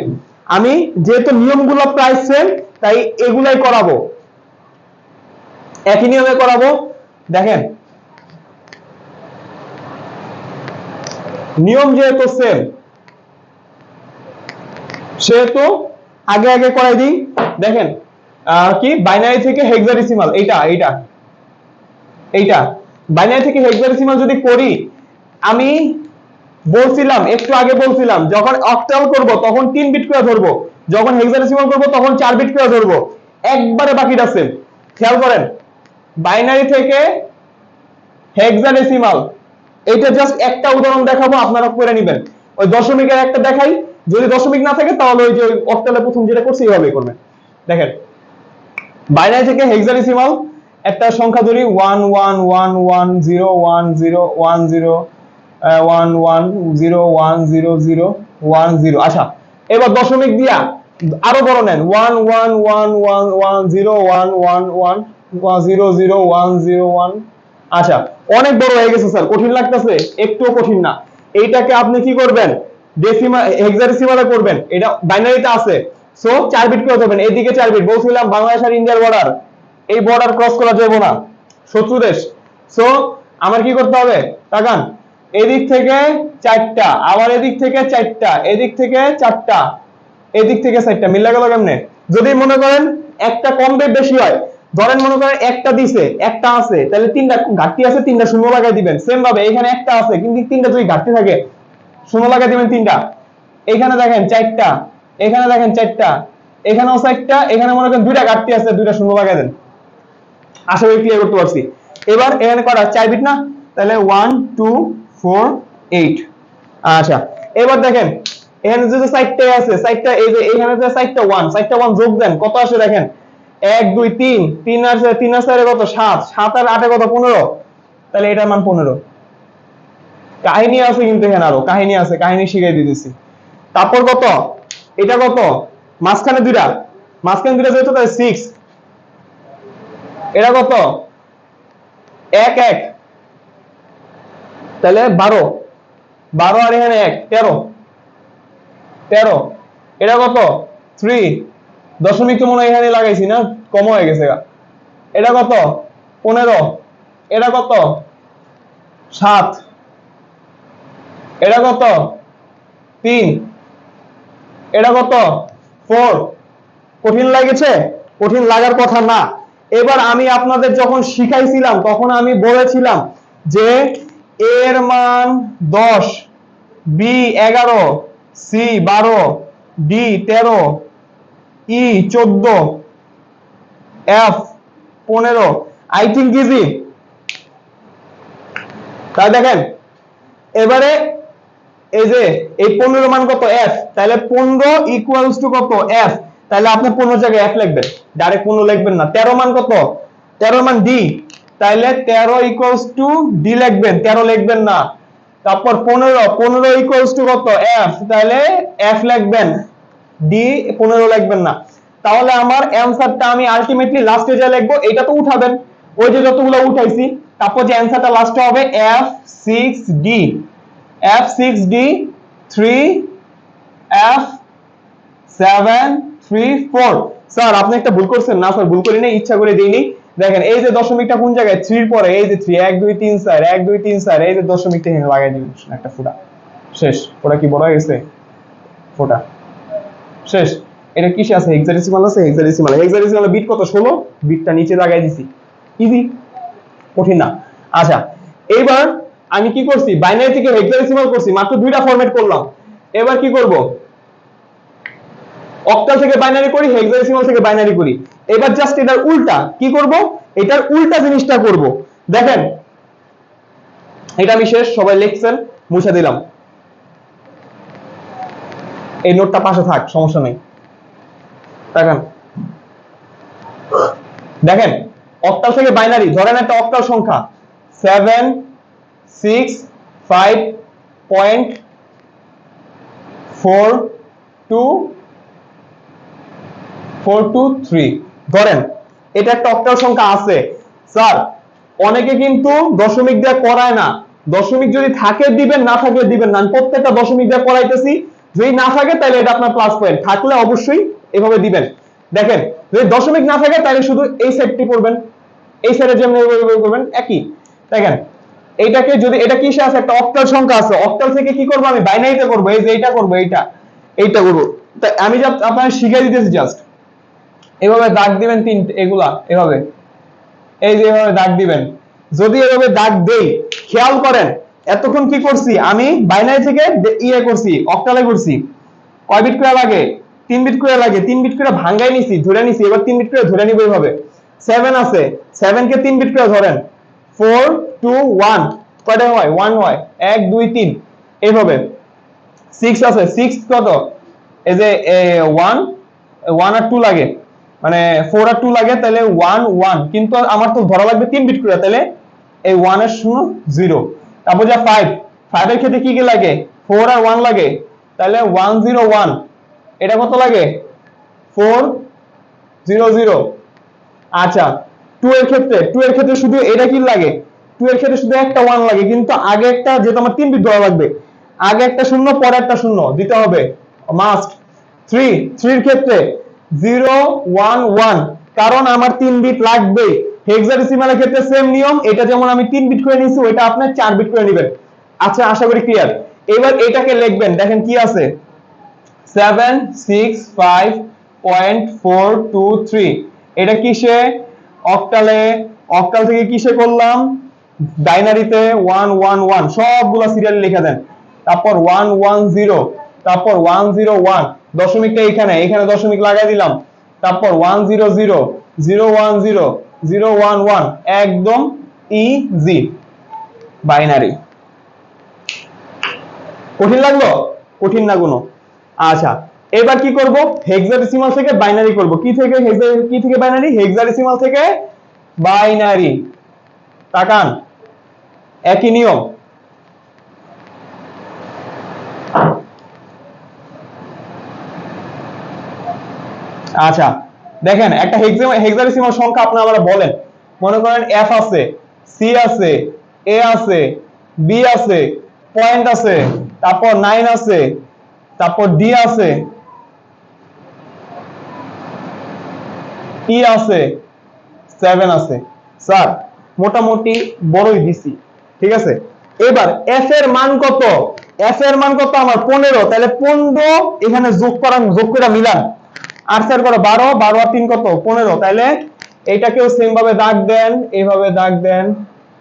আমি যেহেতু নিয়মগুলো প্রায় সেম, তাই এগুলাই করাবো, একই নিয়মে করাবো। দেখেন নিয়ম যেহেতু সেম, সেহেতু আগে আগে করাই দিই। দেখেন কি, বাইনারি থেকে হেক্সাডেসিমাল, এইটা বাইনারি থেকে হেক্সাডেসিমাল যদি করি, আমি বলছিলাম একটু আগে বলছিলাম, যখন অক্টাল করব তখন 3 বিট করে ধরবো, যখন হেক্সাডেসিমাল করব তখন 4 বিট করে ধরবো, একবারে বাকিটা সেম। খেয়াল করেন, বাইনারি থেকে হেক্সাডেসিমাল, এইটা জাস্ট একটা উদাহরণ দেখাবো, আপনারা করে নেবেন। ওই দশমিকের একটা দেখাই, যদি দশমিক না থাকে তাহলে ওই যে অক্টালে প্রথম যেটা করছি এইভাবে করবেন। দেখেন বাইনারি থেকে হেক্সাডেসিমাল একটা সংখ্যা ধরি, 1 1 1 1 0 1 0 1 0 1 1 0 1 0 0 1 0। আচ্ছা এবার দশমিক দিয়া আরো বড় নেন, 1 1 1 1 1 0 1 1 1 0 0 1 0 1। আচ্ছা অনেক বড় হয়ে গেছে স্যার, কঠিন লাগতেছে? একটুও কঠিন না। এইটাকে আপনি কি করবেন? ডেসিমাল হেক্সাডেসিমালে করবেন, এটা বাইনারিতে আছে, সো 4 বিট করে ধরবেন। এদিকে 4 বিট, বলছিলাম বাংলাদেশ আর ইন্ডিয়ার বর্ডার, এই বর্ডার ক্রস করা যাবে না, শত্রু দেশ। সো আমার কি করতে হবে? তাকান, এদিক থেকে 4টা, আবার এদিক থেকে 4টা, এদিক থেকে 4টা, এদিক থেকে 4টা, মিলে গেল কেমনে? যদি মনে করেন একটা কম বেশি হয়, ধরেন মনে করেন একটা দিছে, একটা আছে, তাহলে 3টা ঘাটতি আছে, 3টা শূন্য লাগাই দিবেন। সেম ভাবে এখানে একটা আছে, কিন্তু 3টা যদি ঘাটতি থাকে, শূন্য লাগাই দিবেন 3টা। এখানে দেখেন 4টা, এখানে দেখেন 4টা, এখানেও 4টা, এখানে মনে করেন 2টা ঘাটতি আছে, 2টা শূন্য লাগাই দেন। আশা করি ক্লিয়ার করতে পারছি। এবার এখানে কটা? 4 বিট না, তাহলে 1 2 4 8। আচ্ছা এবার দেখেন এখানে যে 4টা আছে, 4টা এই যে এখানে যে 4টা 1 যোগ দেন, কত আসে দেখেন? 1 2 3, 3 আর 3 আর 4 কত? 7, 7 আর 8 কত? 15। তাহলে এটার মান 15। কাহিনী আছে কিন্তু, এখানে আরো কাহিনী আছে, কাহিনী শিখাই দিতেছি। তারপর কত? এটা কত? মাঝখানে দুইটা যেহেতু, তাহলে 6। এটা কত? 1 1, তাহলে 12 12 আর এখানে 1 13 13। এটা কত? 3, দশমিক তো মনে হয় এখানে লাগাইছি না, কম হয়ে গেছে। এটা কত? 15। এটা কত? 7। এটা কত? 3। এটা কত? 4। কঠিন লাগেছে? কঠিন লাগার কথা না। এবার আমি আপনাদের যখন শিখাইছিলাম তখন আমি বলেছিলাম যে a এর মান 10, b 11, c 12, d 13, e 14, f 15। I think easy. তাই দেখেন এবারে এই যে এই 15 মান কত? f। তাহলে 15 ইকুয়ালস টু কত? f। তাহলে আপনি 15 জায়গায় f লিখবেন, ডাইরেক্ট 15 লিখবেন না। 13 মান কত? 13 মান d, তাহলে 13 ইকুয়ালস টু d লিখবেন, 13 লিখবেন না। তারপর 15 ইকুয়ালস টু কত? f, তাহলে f লিখবেন, d 15 লিখবেন না। তাহলে আমার অ্যানসারটা আমি আলটিমেটলি লাস্টে যা লিখবো এটা তো উঠাবেন, ওই যে যতগুলো উঠাইছি, তারপর যে অ্যানসারটা লাস্টে হবে f6d, f6d 3, f734। স্যার আপনি একটা ভুল করছেন। না স্যার ভুল করি না, ইচ্ছা করে দেইনি। দেখেন এই যে দশমিকটা কোন জায়গায়? 3 এর পরে এই যে 3, 1 2 3 4, 1 2 3 4, এই যে দশমিকটা এখানে লাগাই দিবেন একটা ফোঁটা। শেষ। ওটা কি বড় হয়ে গেছে? ফোঁটা শেষ। এটা কিসে আছে? হেক্সাডেসিমাল আছে, হেক্সাডেসিমাল। হেক্সাডেসিমাল বিট কত? 16। বিটটা নিচে লাগাই দিছি, ইজি, কঠিন না। আচ্ছা এইবার আমি কি করছি? বাইনারি থেকে হেক্সাডেসিমাল করছি, মাত্র দুইটা ফরম্যাট করলাম। এবার কি করব? অক্টাল থেকে বাইনারি করি, হেক্সাডেসিমাল থেকে বাইনারি করি। এবার জাস্ট এটার উল্টা কি করব? এটার উল্টা জিনিসটা করব। দেখেন এটা আমি শেষ, সবাই লিখছেন, মুছে দিলাম। এই নোটটা পাশে থাক, সমস্যা নেই। দেখেন অক্টাল থেকে বাইনারি, ধরেন একটা অক্টাল সংখ্যা 765.42423 ধরেন এটা একটা অক্টাল সংখ্যা আছে। স্যার অনেকে কিন্তু দশমিক দিয়ে করায় না। দশমিক যদি থাকে দিবেন, না থাকলে দিবেন না। আমি প্রত্যেকটা দশমিক দিয়ে করাইতেছি, যদি না থাকে তাহলে এটা আপনার প্লাস পয়েন্ট, থাকলে অবশ্যই এভাবে দিবেন। দেখেন যদি দশমিক না থাকে তাহলে শুধু এই সেটটি করবেন, এই সাইডে যেমন করবেন একই। দেখেন এইটাকে যদি, এটা কিসে আছে? একটা অক্টাল সংখ্যা আছে, অক্টাল থেকে কি করব? আমি বাইনারিতে করব। এই যে এইটা করব, এইটা করব। তাই আমি জাস্ট আপনাদের শিখিয়ে দিতেছি। জাস্ট এভাবে দাগ দিবেন তিনটে, এগুলা এভাবে, এই যে এভাবে দাগ দিবেন। যদি এভাবে দাগ দেই, খেয়াল করেন এতক্ষণ কি করছি? আমি বাইনারি থেকে ইয়ে করছি, অক্টালে করছি। কয় বিট করে লাগে? 3 বিট করে লাগে। 3 বিট করে ভাঙাই নিছি, ধরে নিছি। এবার 3 বিট করে ধরে নিব। এইভাবে 7 আছে, 7 কে 3 বিট করে ধরেন, 4 2 1 কয়টা হয়? 1 হয়, 1 2 3। এইভাবে 6 আছে, 6 কত? এই যে 1 1 আর 2 লাগে, মানে 4 আর 2 লাগে, তাহলে 1 1, কিন্তু আমার তো ধরা লাগবে 3 বিট করে, তাহলে এই 1 এর শূন্য 0। তারপর যা 5, 5 এর ক্ষেত্রে কি কি লাগে? 4 আর 1 লাগে, তাহলে 101। এটা কত লাগে? 400। আচ্ছা 2 এর ক্ষেত্রে শুধু এটা কি লাগে? 2 এর ক্ষেত্রে শুধু একটা 1 লাগে, কিন্তু আগে একটা, যেহেতু আমার 3 বিট ধরা লাগবে, আগে একটা শূন্য পরে একটা শূন্য দিতে হবে, মাস্ট। 3 এর ক্ষেত্রে 011, কারণ আমার 3 বিট লাগবে। হেক্সাডেসিমালের ক্ষেত্রে সেম নিয়ম, এটা যেমন আমি 3 বিট করে নিয়েছি, ওইটা আপনি 4 বিট করে নেবেন। আচ্ছা আশা করি ক্লিয়ার। এবার এটাকে লিখবেন, দেখেন কি আছে? 765.423। এটা কিসে? অক্টালে। অক্টাল থেকে কিসে করলাম? বাইনারিতে 111, সবগুলা সিরিয়ালে লিখে দেন। তারপর 110, তারপর 101, দশমিকটা এখানে, এখানে দশমিক লাগাই দিলাম। তারপর 100, 010, 011, একদম ইজি বাইনারি। কঠিন লাগলো? কঠিন না কোনো। আচ্ছা এবার কি করব? হেক্সাডেসিমাল থেকে বাইনারি করব। কি থেকে বাইনারি? হেক্সাডেসিমাল থেকে বাইনারি। তাকান একই নিয়ম। আচ্ছা দেখেন একটা হেক্সাডেসিমাল সংখ্যা আপনারা বলেন, মনে করেন এফ আছে, সি আছে, এ আছে, বি আছে, পয়েন্ট আছে, তারপর 9 আছে, তারপর ডি আছে, ই আছে, 7 আছে। স্যার মোটামুটি বড়ই দিছি, ঠিক আছে। এবার এফ এর মান কত? এফ এর মান কত আমার 15, তাহলে 15 এখানে যোগ করে মিলান। 8 4 করো 12, 12 আর 3 কত 15, তাহলে এইটাকেও সেম ভাবে দাগ দেন, এইভাবে দাগ দেন,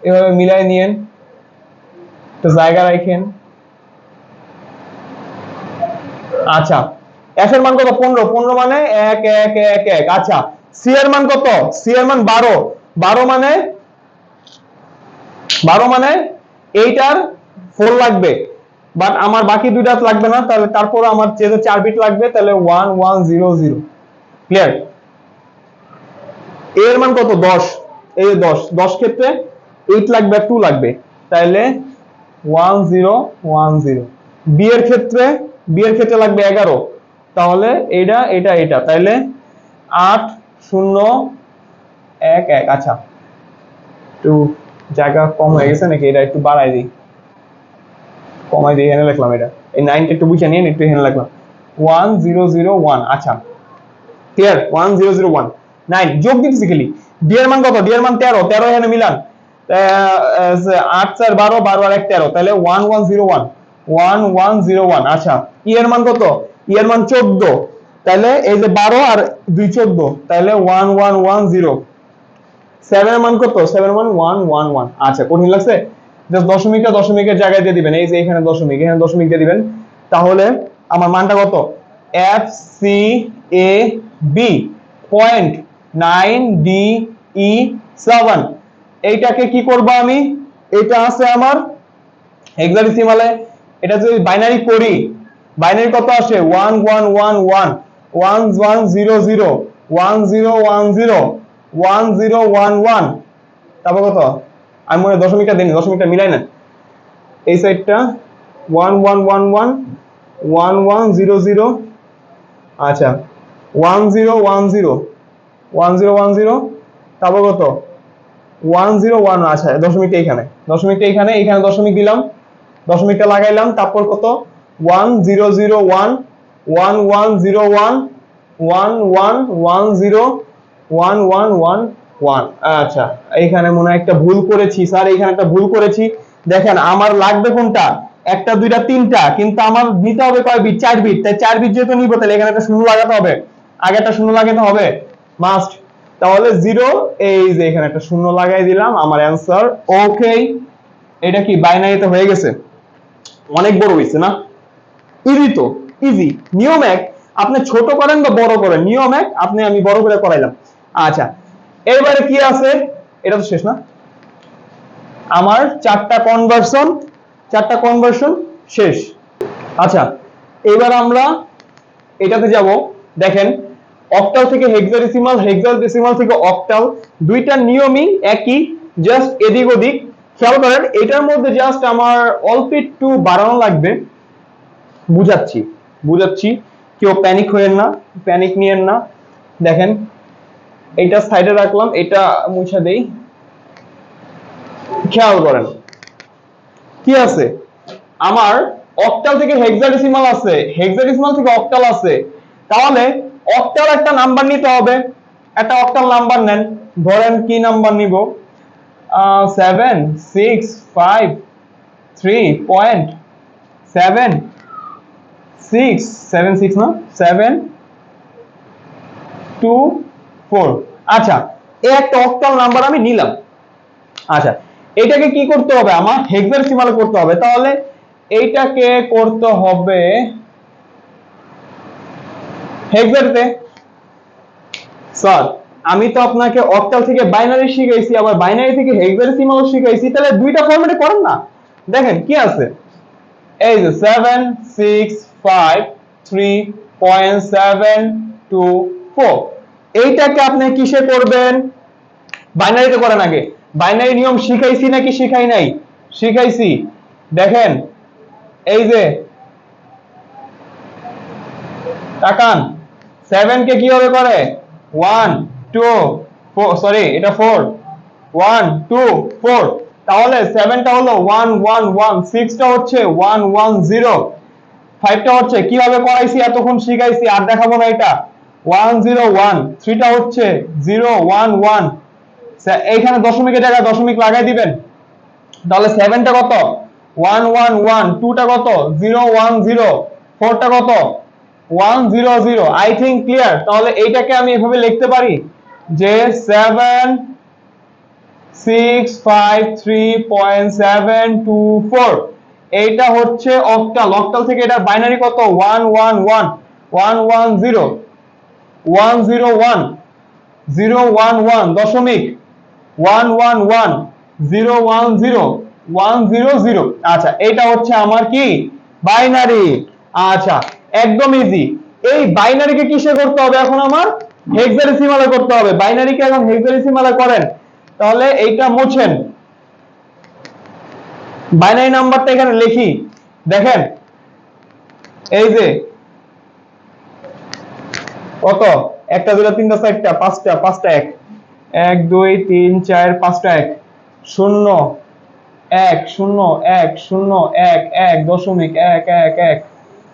এভাবে মিলাই নিয়েন, তো জায়গা রাখেন। আচ্ছা এফ এর মান কত? 15, 15 মানে 1 1 1 1। আচ্ছা সি এর মান কত? সি এর মান 12, 12 মানে 8 আর 4 লাগবে, বাট আমার বাকি দুইটা লাগবে না, তাহলে তারপর আমার যেহেতু 4 বিট লাগবে, তাহলে 1 1 0 0। ক্লিয়ার? এ এর মান কত? 10, এই 10, 10 ক্ষেত্রে 8 লাগবে, 2 লাগবে, তাহলে 1 0 1 0। বি এর ক্ষেত্রে লাগবে 11, তাহলে এটা, তাহলে 8 0 1 1। আচ্ছা একটু জায়গা কম হয়ে গেছে নাকি, এটা একটু বাড়াই দিই, কমাই দিই, এখানে লিখলাম এটা, এই 9টা একটু বুঝে নিন, একটু এখানে লিখলাম 1 0 0 1। আচ্ছা ক্লিয়ার? 1 0 0 1 9 যোগ দিতেছি খালি। ডি এর মান কত? ডি এর মান 13, 13 এখানে মিলান, 8 4 12, 12 আর 1 13, তাহলে 1 1 0 1 1 1 0 1। আচ্ছা ই এর মান কত? ই এর মান 14, তাহলে এই যে 12 আর 2 14, তাহলে 1 1 1 0। 7 এর মান কত? 7 এর মান 1 1 1। আচ্ছা কঠিন লাগছে? জাস্ট দশমিকের জায়গায় দিয়ে দিবেন, এই যে এখানে দশমিক দিয়ে দিবেন, তাহলে আমার মানটা কত? এফ সি এ বি পয়েন্ট 9 ডি ই 7। এইটাকে কি করব আমি? এটা আছে আমার হেক্সাডেসিমালে, এটা যদি বাইনারি করি, বাইনারি কত আসে? 1 1 1 1 1 1 0 0 1 0 1 0 1 0 1 1। তারপর কত? আমি মনে দশমিকটা দিন, দশমিকটা মিলাই না, এই সাইডটা 1 1 1 1 1 1 0 0। আচ্ছা 1 0 1 0 1 0 1 0, তারপর কত? 1 0 1। আচ্ছা দশমিকটা এখানে দশমিক দিলাম, দশমিকটা লাগাইলাম, তারপর কত? 1 0 0 1 1 1 0 1 1 1 1 0 1 1 1 1। আচ্ছা এইখানে মনে হয় একটা ভুল করেছি স্যার, এইখানে একটা ভুল করেছি। দেখেন আমার লাগবে কোনটা? একটা দুইটা তিনটা, কিন্তু আমার নিতে হবে কয় বিট? 4 বিট, তাই 4 বিট যেহেতু নিব, তাহলে এখানে একটা শূন্য লাগাতে হবে, আগে একটা শূন্য লাগাতে হবে মাস্ট, তাহলে 0, এই যে এখানে একটা শূন্য লাগাই দিলাম, আমার অ্যান্সার ওকে। এটা কি বাইনারিতে হয়ে গেছে? অনেক বড় হইছে না? ইজি তো, ইজি। নিয়ম এক, আপনি ছোট করেন বা বড় করেন, নিয়ম এক, আমি বড় করে করাইলাম। আচ্ছা এবারে কি আছে? এটা তো শেষ না, আমার চারটা কনভার্সন শেষ। আচ্ছা এবার আমরা এটাতে যাব। দেখেন অক্টাল থেকে হেক্সাডেসিমাল, হেক্সাডেসিমাল থেকে অক্টাল, দুইটা নিয়মই একই, জাস্ট এদিক ওদিক। খেয়াল করেন এটার মধ্যে জাস্ট আমার অল্প একটু বাড়ানো লাগবে, বুঝাচ্ছি, কেউ প্যানিক হয়েন না, প্যানিক নিয়েন না। দেখেন এটা সাইডে রাখলাম, এটা মুছে দেই। খেয়াল করেন কি আছে, আমার অক্টাল থেকে হেক্সাডেসিমাল আছে, হেক্সাডেসিমাল থেকে অক্টাল আছে, তাহলে অক্টাল একটা নাম্বার নিতে হবে। একটা অক্টাল নাম্বার নেন, ধরেন কি নাম্বার নিব? 7 6 5 3.7 6 7 6 না 7 2 4। আচ্ছা এই একটা অক্টাল নাম্বার আমি নিলাম। আচ্ছা এটাকে কি করতে হবে? আমার হেক্সাডেসিমালে করতে হবে, তাহলে এইটাকে করতে হবে হেক্সাতে। স্যার আমি তো আপনাকে অক্টাল থেকে বাইনারি শিখাইছি, আবার বাইনারি থেকে হেক্সাডেসিমাল শিখাইছি, তাহলে দুইটা ফরম্যাটে করেন না। দেখেন কি আছে, এই যে 7 6 5 3.724, এইটাকে আপনি কিসে করবেন? বাইনারিতে করেন আগে। বাইনারি নিয়ম শিখাইছি নাকি শিখাই নাই? শিখাইছি। দেখেন এই যে তাকান, 7 কে কিভাবে করে? 1 2 4, সরি এটা 4, 1 2 4, তাহলে 7 টা হলো 1 1 1, 6 টা হচ্ছে 1 1 0, 5 টা হচ্ছে কিভাবে করাইছি এতক্ষণ শিখাইছি, আর দেখাবো না এটা, 1 0 1, 3 টা হচ্ছে 0 1 1, এইখানে দশমিকের জায়গায় দশমিক লাগাই দিবেন, তাহলে 7 টা কত 1 1 1, 2 টা কত 0 1 0, 4 টা কত 1 0 0। I think clear. তাহলে এইটাকে আমি এভাবে লিখতে পারি যে 7 653.724, এইটা হচ্ছে অক্টাল। অক্টাল থেকে এটা বাইনারি কত 1 1 1 1 1 0 1 0 1 0 1 1 দশমিক 1 1 1 0 1 0 1 0 0। আচ্ছা, এটা হচ্ছে আমার কি বাইনারি। আচ্ছা, একদম ইজি। এই বাইনারিকে কিসে করতে হবে এখন? আমার হেক্সাডেসিমালে করতে হবে। বাইনারিকে এখন হেক্সাডেসিমালে করেন, তাহলে এইটা মুছেন, বাইনারি নাম্বারটা এখানে লিখি। দেখেন এই যে কত, একটা দুটা তিনটা চারটা পাঁচটা, পাঁচটা এক, 1 2 3 4 5টা 1 0 1 0 1 0 1 1 দশমিক 1 1 1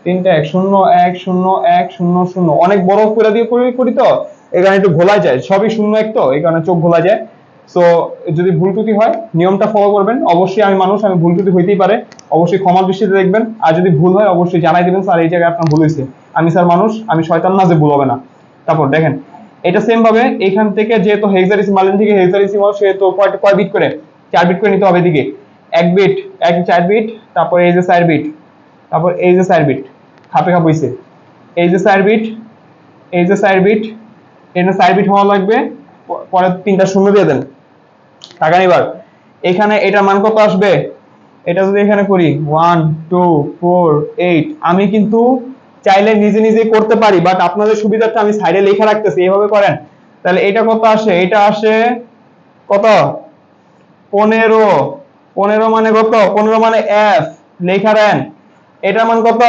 তিনটা 1 0 1 0 1 0 0। অনেক বড় করে দিয়ে করি তো এখানে একটু ভোলা যায়, সবই 0 1 তো এই কারণে চোখ ভোলা যায়। সো যদি ভুল ত্রুটি হয় নিয়মটা ফলো করবেন। অবশ্যই আমি মানুষ, আমি ভুল ত্রুটি হইতেই পারে, অবশ্যই ক্ষমার দৃষ্টিতে দেখবেন। আর যদি ভুল হয় অবশ্যই জানাই দিবেন, স্যার এই জায়গায় আপনার ভুল হয়েছে। আমি স্যার মানুষ, আমি শয়তান না যে ভুল হবে না। তারপর দেখেন এটা সেম ভাবে এখান থেকে যেহেতু হেক্সাডেসিমাল থেকে হেক্সাডেসিমাল, সেহেতু কয় বিট করে 4 বিট করে নিতে হবে। এদিকে 1 বিট, 4 বিট, তারপর এই যে 4 বিট, তারপর এই যে 4 বিট, খাপে খাপ হইছে, এই যে 4 বিট, এই যে 4 বিট, এখানে 4 বিট হওয়া লাগবে, পরে তিনটা শূন্য দিয়ে দেন। তাকান এবার এখানে এটার মান কত আসবে? এটা যদি এখানে করি 1 2 4 8, আমি কিন্তু চাইলে নিজে নিজে করতে পারি, বাট আপনাদের সুবিধার্থে আমি সাইডে লেখা রাখতেছি, এইভাবে করেন। তাহলে এটা কত আসে? এটা আসে কত 15। 15 মানে কত? 15 মানে এফ, লেখা দেন। এটার মান কত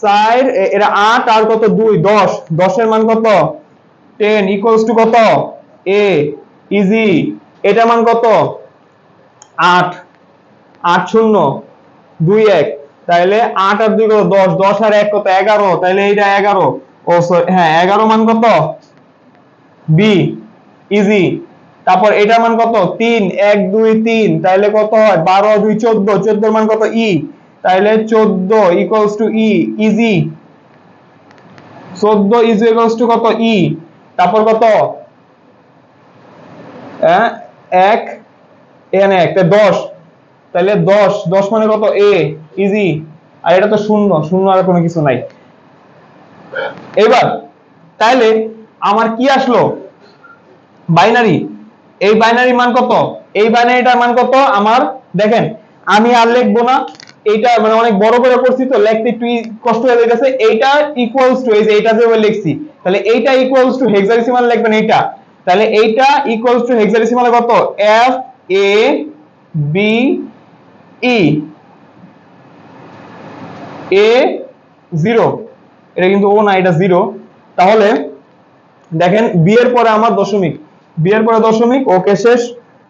4, এটা 8 আর কত 2 10, 10 এর মান কত 10 ইকুয়ালস টু কত এ, ইজি। এটার মান কত 8, 8 0 2 1, তাহলে 8 আর 2 কত 10, 10 আর 1 কত 11, তাহলে এইটা 11। ও সরি, হ্যাঁ 11 মান কত বি, ইজি। তারপর এটার মান কত 3 1 2 3, তাহলে কত হয় 12 2 14, 14 এর মান কত ই, তাহলে 14 equals to E, easy. 14 is equals to কত ই, তারপর কত 1 এখানে একটা 10, তাহলে 10 10 মানে কত এ, ইজি। আর এটা তো শূন্য, শূন্য আর কোনো কিছু নাই। এবার তাহলে আমার কি আসলো বাইনারি। এই বাইনারি মান কত? এই বাইনারিটার মান কত আমার? দেখেন আমি আর লিখবো না, এইটা মানে অনেক বড় করে করছি তো লিখতে একটু কষ্ট হয়ে গেছে। এইটা ইকুয়ালস টু, এই যে এটা যে লিখছি, তাহলে এইটা ইকুয়ালস টু হেক্সাডেসিমাল লিখবেন এইটা। তাহলে এইটা ইকুয়ালস টু হেক্সাডেসিমালে কত F A B E A 0, এটা কিন্তু ও না, এটা 0। তাহলে দেখেন বি এর পরে আমার দশমিক, বি এর পরে দশমিক, ওকে শেষ।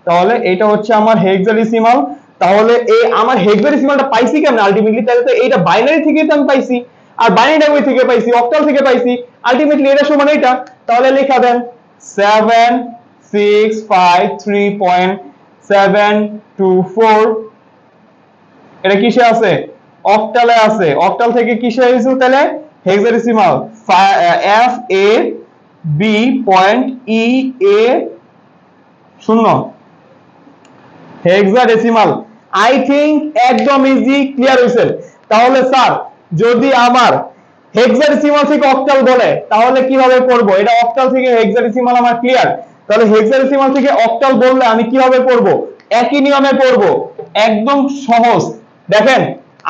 তাহলে এটা হচ্ছে আমার হেক্সাডেসিমাল। তাহলে এই আমার হেক্সাডেসিমালটা পাইছি কেমনে আলটিমেটলি? তাহলে তো এইটা বাইনারি থেকে তো আমি পাইছি, আর বাইনারি ওই থেকে পাইছি, অক্টাল থেকে পাইছি, আলটিমেটলি এটা সমান এইটা। তাহলে লেখা দেন 7653.724, এটা কিসে আছে? অক্টালে আছে। অক্টাল থেকে কিসে হয়েছে তাহলে? Hexadecimal. F A B point E A 0, hexadecimal. I think একদম ইজি, ক্লিয়ার হয়েছে। তাহলে স্যার যদি আমার হেক্সাডেসিমাল থেকে অক্টাল বলে তাহলে কিভাবে করব? এটা অক্টাল থেকে হেক্সাডেসিমাল আমার ক্লিয়ার। তাহলে হেক্সাডেসিমাল থেকে অক্টাল বললে আমি কিভাবে করব? একই নিয়মে করব, একদম সহজ। দেখেন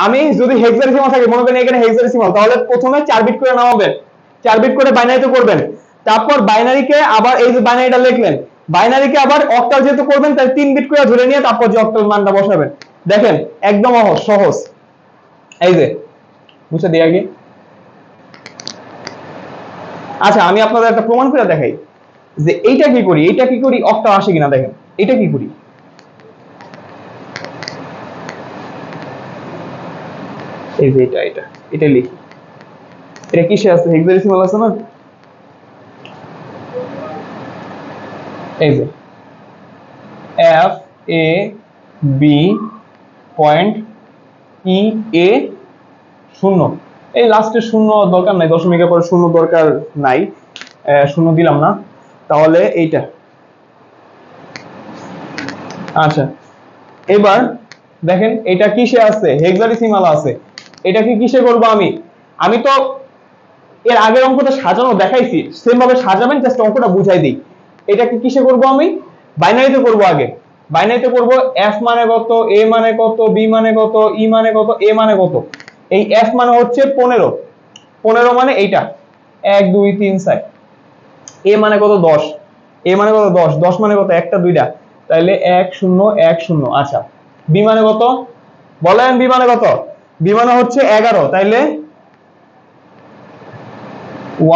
আমি যদি হেক্সাডেসিমাল থাকে, মনে করেন এখানে হেক্সাডেসিমাল, তাহলে প্রথমে 4 বিট করে নামাবেন, 4 বিট করে বাইনারিতে করবেন। তারপর বাইনারিকে আবার এই যে বাইনারিটা লিখলেন, বাইনারিকে আবার অক্টাল যেহেতু করবেন তাই 3 বিট করে ধরে নিয়ে তারপর যে অক্টাল মানটা বসাবেন। দেখেন একদম সহজ। এই যে বুঝতে দিই আগে। আচ্ছা আমি আপনাদের একটা প্রমাণ করে দেখাই যে এইটা কি করি, এইটা কি করি অক্টাল আসে কিনা। দেখেন এটা কি করি, এই যে এটা লিখি, এটা কিসে আছে, হেক্সাডেসিমাল আছে না, এই যে F A B point E এ শূন্য, এই লাস্টে শূন্য দরকার নাই, দশমিকের পরে শূন্য দরকার নাই, শূন্য দিলাম না, তাহলে এইটা। আচ্ছা এবার দেখেন এটা কিসে আছে, হেক্সাডেসিমাল আছে, এটা কি কিসে করব আমি, আমি তো এর আগের অঙ্কটা সাজানো দেখাইছি, সেম ভাবে সাজাবেন, জাস্ট অঙ্কটা বুঝাই দিই। এটা কি কিসে করব আমি, বাইনারিতে করব আগে, বাইনারিতে করব এফ মানে কত, এ মানে কত, বি মানে কত, ই মানে কত, এ মানে কত। এই এফ মানে হচ্ছে 15, 15 মানে এইটা 1 2 3 4, এ মানে কত 10, এ মানে কত 10, 10 মানে কত একটা দুইটা, তাহলে 1 0 1 0। আচ্ছা বি মানে কত বলেন, বি মানে কত, বি মানে হচ্ছে 11, তাইলে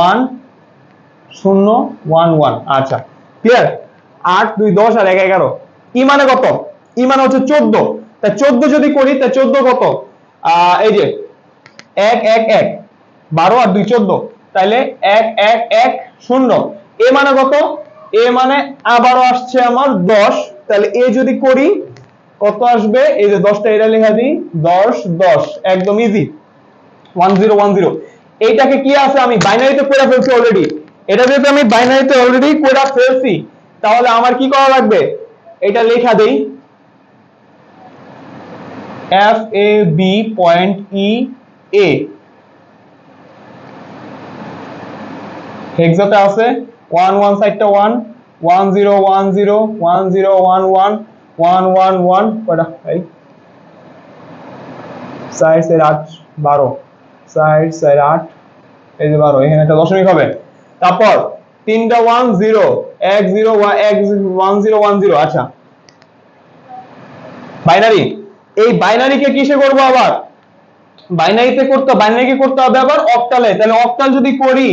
1 0 1 1। আচ্ছা ক্লিয়ার, 8 2 10 আর 1 11। ই মানে কত, ই মানে হচ্ছে 14, তাই 14 যদি করি তাই 14 কত, এই যে 1 1 1 12 আর 2 14, তাইলে 1 1 1 0। এ মানে কত, এ মানে আবারও আসছে আমার 10, তাহলে এ যদি করি কত আসবে, এই যে 10টা এটা লেখা দিই, 10 10 একদম ইজি, 1 0 1 0। এইটাকে কি আছে আমি বাইনারিতে করে ফেলছি অলরেডি, এটা যেহেতু আমি বাইনারিতে অলরেডি করে ফেলছি, তাহলে আমার কি করা লাগবে, এটা লেখা দেই, F A B point E এ, হেক্সাতে আছে 1 1 সাইডটা 1 1 0 1 0 1 0 1 1 1 1 1 কয়টা এই 4 4 8 12, 4 4 8, এই যে 12, এখানে একটা দশমিক হবে, তারপর তিনটা 1 0 1 0 1 0 1 0। আচ্ছা বাইনারি, এই বাইনারিকে কিসে করব আবার, বাইনারিতে করতে, বাইনারিকে করতে হবে আবার অক্টালে, তাহলে অক্টাল যদি করি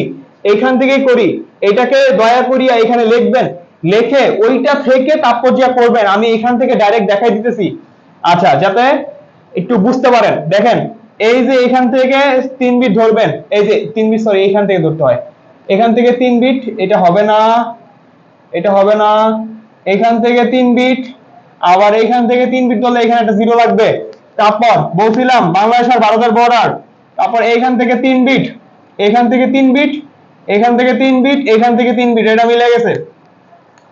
এইখান থেকেই করি, এটাকে দয়া করিয়া এখানে লিখবেন, লিখে ওইটা থেকে তারপর যা করবেন, আমি এখান থেকে ডাইরেক্ট দেখাই দিতেছি। আচ্ছা যাতে একটু বুঝতে পারেন, দেখেন এই যে এখান থেকে 3 বিট ধরবেন, এই যে 3 বিট, সরি এখান থেকে ধরতে হয়, এখান থেকে 3 বিট, এটা হবে না, এটা হবে না, এখান থেকে 3 বিট, আবার এখান থেকে 3 বিট ধরলে এখানে একটা জিরো লাগবে, তারপর বলছিলাম বাংলাদেশ আর ভারতের বর্ডার, তারপর এইখান থেকে 3 বিট, এখান থেকে 3 বিট, এখান থেকে 3 বিট, এখান থেকে 3 বিট, এটা মিলে গেছে।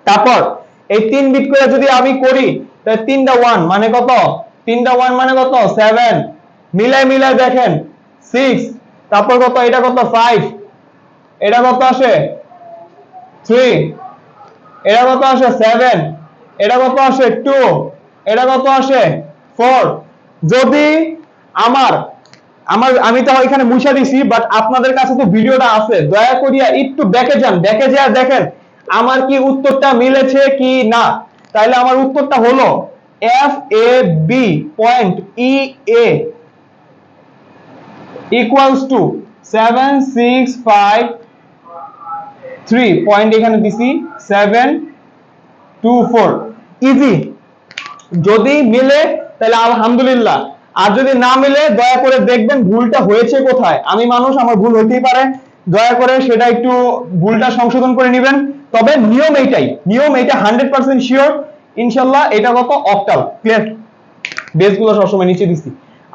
তারপর এই 3 বিট করে যদি আমি করি তাহলে 3টা 1 মানে কত, 3টা 1 মানে কত 7, মিলাই মিলাই দেখেন 6, তারপর কত, এটা কত 5, এটা কত আসে 3, এটা কত আসে 7, এটা কত আসে 2, এটা কত আসে 4। যদি আমার আমার আমি তো এখানে মুছা দিছি, বাট আপনাদের কাছে তো ভিডিওটা আছে, দয়া করিয়া একটু ব্যাকে যান, ব্যাকে যা দেখেন আমার কি উত্তরটা মিলেছে কি না। তাহলে আমার উত্তরটা হলো F A B point E A equals to 7 6 5 3 point, এখানে দিছি 7 2 4, ইজি। যদি মিলে তাহলে আলহামদুলিল্লাহ, আর যদি না মিলে দয়া করে দেখবেন ভুলটা হয়েছে কোথায়, আমি মানুষ, আমার ভুল হতেই পারে, দয়া করে সেটা একটু ভুলটা সংশোধন করে নেবেন। তবে নিয়ম এইটাই, নিয়ম এইটা 100% শিওর, ইনশাল্লাহ এটা কত অক্টাল, ক্লিয়ার, বেসগুলো সবসময় নিচে দিচ্ছি।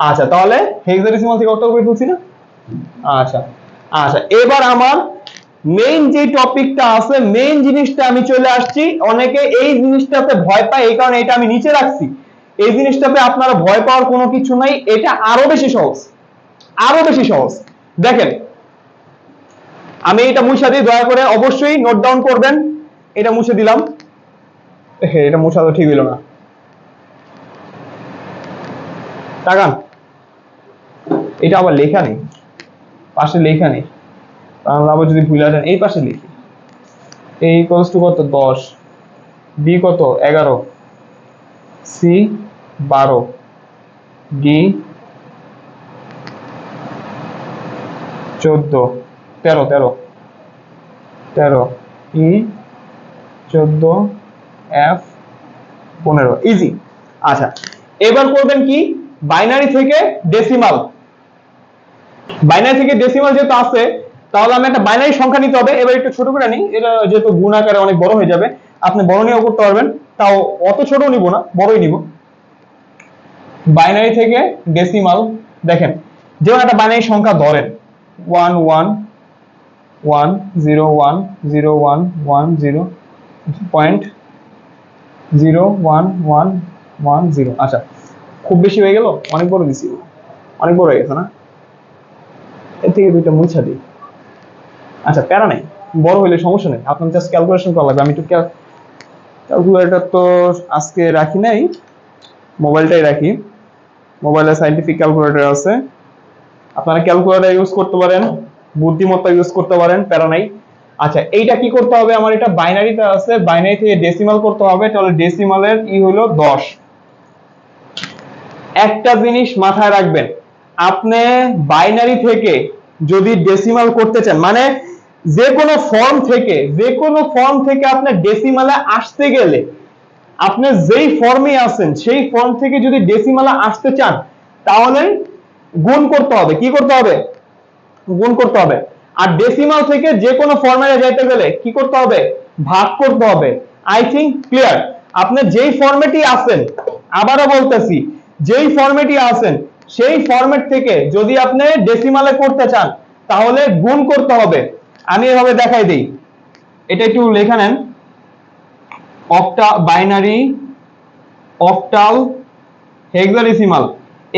আচ্ছা তাহলে হেক্সাডেসিমাল থেকে অক্টাল করে ফেলছি না। আচ্ছা আচ্ছা এবার আমার মেইন যে টপিকটা আছে, মেইন জিনিসটা আমি চলে আসছি। অনেকে এই জিনিসটাতে ভয় পায়, এই কারণে এটা আমি নিচে রাখছি। এই জিনিসটাতে আপনারা ভয় পাওয়ার কোনো কিছু নাই, এটা আরো বেশি সহজ, আরো বেশি সহজ। দেখেন আমি এটা মুছে দিই, দয়া করে অবশ্যই নোট ডাউন করবেন, এটা মুছে দিলাম, হ্যাঁ এটা মুছা তো ঠিক হইল না, তাকান এটা আবার লেখা নেই, পাশে লেখা নেই, তাহলে আবার যদি ভুলে যান এই পাশে লিখি, এই ইকুয়ালস টু কত 10, বি কত 11, সি 12, ডি 14, 13, ই 14, এফ 15 ইজি। আচ্ছা, এবার করবেন কি বাইনারি থেকে ডেসিমাল। বাইনারি থেকে ডেসিমাল যেহেতু আছে, তাহলে আমি একটা বাইনারি সংখ্যা নিতে হবে। এবার একটু ছোট করে নিই, এটা যেহেতু গুণ আকারে অনেক বড় হয়ে যাবে, আপনি বড় নিয়েও করতে পারবেন, তাও অত ছোট নিব না, বড়ই নিব। বাইনারি থেকে ডেসিমাল, দেখেন যেমন একটা বাইনারি সংখ্যা ধরেন 1 1 1 0 1 0 1 1 0 পয়েন্ট 0 1 1 1 0। আচ্ছা, খুব বেশি হয়ে গেল, অনেক বড় দিছি, অনেক বড় হয়ে গেছে না, এর থেকে দুইটা মুছা দিই। আচ্ছা, প্যারা নেই, বড় হইলে সমস্যা নেই, আপনার জাস্ট ক্যালকুলেশন করা লাগবে। আমি একটু ক্যালকুলেটর তো আজকে রাখি নাই, মোবাইলটাই রাখি, মোবাইলে সাইন্টিফিক ক্যালকুলেটর আছে, আপনারা ক্যালকুলেটর ইউজ করতে পারেন, বুদ্ধিমত্তা ইউজ করতে পারেন, প্যারা নাই। আচ্ছা, এইটা কি করতে হবে, আমার এটা বাইনারিতে আছে, বাইনারি থেকে ডেসিমাল করতে হবে, তাহলে ডেসিমালের ই হলো 10। একটা জিনিস মাথায় রাখবেন, আপনি বাইনারি থেকে যদি ডেসিমাল করতে চান, মানে যে কোনো ফর্ম থেকে আপনি ডেসিমালে আসতে গেলে, আপনি যেই ফর্মে আছেন সেই ফর্ম থেকে যদি ডেসিমালে আসতে চান, তাহলে গুণ করতে হবে। কি করতে হবে? গুণ করতে হবে। আর ডেসিমাল থেকে যে কোনো ফর্মেটে যেতে গেলে কি করতে হবে? ভাগ করতে হবে। I think clear. আপনি যেই ফরম্যাটই আছেন, আবারও বলতেছি, যেই ফরম্যাটই আছেন সেই ফরম্যাট থেকে যদি আপনি ডেসিমালে করতে চান, তাহলে গুণ করতে হবে। আমি এভাবে দেখাই দিই, এটা একটু লেখা নেন, বাইনারি, অক্টাল, হেক্সাডেসিমাল।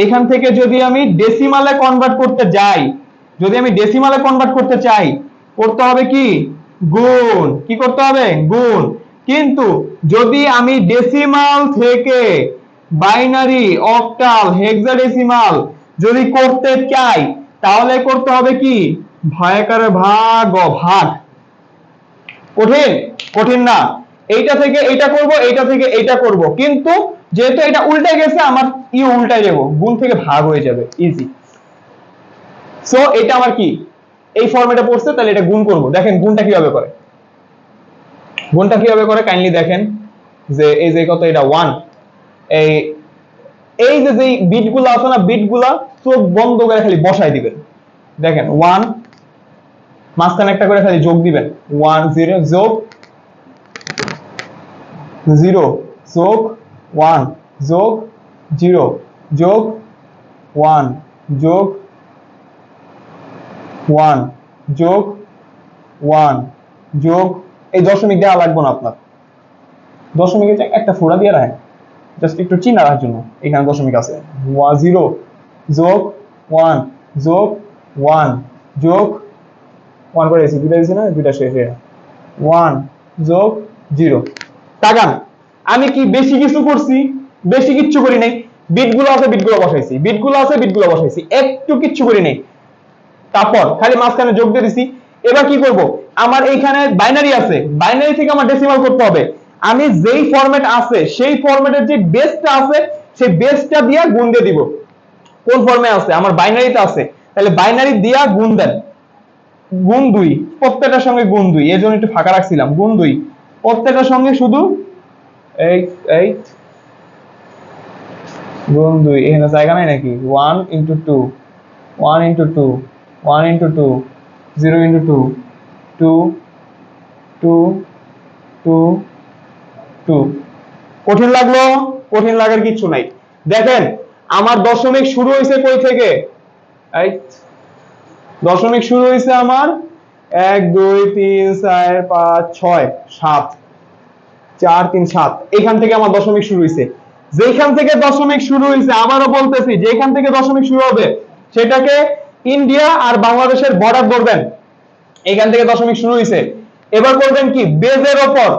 এখান থেকে যদি আমি ডেসিমালে কনভার্ট করতে যাই, যদি আমি ডেসিমালে কনভার্ট করতে চাই, করতে হবে কি? গুণ। কি করতে হবে? গুণ। কিন্তু যদি আমি ডেসিমাল থেকে বাইনারি, অক্টাল, হেক্সাডেসিমাল যদি করতে চাই, তাহলে করতে হবে কি? ভাগাকারে ভাগ, ভাগ। কঠিন? কঠিন না। এইটা থেকে এইটা করব, এইটা থেকে এইটা করব, কিন্তু যেহেতু এটা উল্টে গেছে, আমার ই উল্টাই দেব, গুণ থেকে ভাগ হয়ে যাবে, ইজি। সো এটা আমার কি এই ফরম্যাটে পড়ছে, তাহলে এটা গুণ করব। দেখেন গুণটা কিভাবে করে, গুণটা কিভাবে করে কাইন্ডলি দেখেন, যে এই যে কত, এটা 1, এই এই যে বিটগুলো আছে না, বিটগুলা চোখ বন্ধ করে খালি বসাই দিবেন। দেখেন 1, মাঝখানে একটা করে খালি যোগ দিবেন, 1 0 যোগ 0 যোগ 1 যোগ 0 যোগ 1 যোগ 1 যোগ 1 যোগ, এই দশমিক দেওয়া লাগবে না আপনার, দশমিকের একটা ফোড়া দিয়ে রাখেন, জাস্ট একটু চিনা রাখার জন্য। এখানে দশমিক আছে, 0 যোগ 1 যোগ 1 যোগ 1 করে দিয়েছি, দুইটা দিয়েছি না, দুইটা শেষ, 1 যোগ 0। তাকান, আমি কি বেশি কিছু করছি? বেশি কিচ্ছু করি নাই। বিটগুলো আছে, বিটগুলো বসাইছি, বিটগুলো আছে, বিটগুলো বসাইছি, একটু কিচ্ছু করি নাই। তারপর খালি মাঝখানে যোগ দিয়ে দিছি। এবার কি করব? আমার এইখানে বাইনারি আছে, বাইনারি থেকে আমার ডেসিমাল করতে হবে। আমি যেই ফরম্যাট আছে সেই ফরম্যাটের যে বেসটা আছে, সেই বেসটা দিয়ে গুণ দিয়ে দিব। কোন ফর্মে আছে? আমার বাইনারিতে আছে, তাহলে বাইনারি দিয়া গুণ দেন, গুণ 2, প্রত্যেকটার সঙ্গে গুণ 2, এর জন্য একটু ফাঁকা রাখছিলাম, গুণ 2, প্রত্যেকটার সঙ্গে শুধু 8 গুণ 2, এখানে জায়গা নাই নাকি? 1 into 2, 1 into 2, 1 into 2, 0 into 2, 2 2 2 2। কঠিন লাগলো? কঠিন লাগার কিছু নাই। দেখেন আমার দশমিক শুরু হয়েছে কই থেকে? দশমিক শুরু হয়েছে আমার 1 2 3 4 5 6 7, 4 3 7, এখান থেকে আমার দশমিক শুরু হয়েছে। যেখান থেকে দশমিক শুরু হয়েছে, আবারও বলতেছি, যেখান থেকে দশমিক শুরু হবে সেটাকে ইন্ডিয়া আর বাংলাদেশের বর্ডার ধরবেন। এখান থেকে দশমিক শুরু হয়েছে। এবার করবেন কি? বেজের ওপর,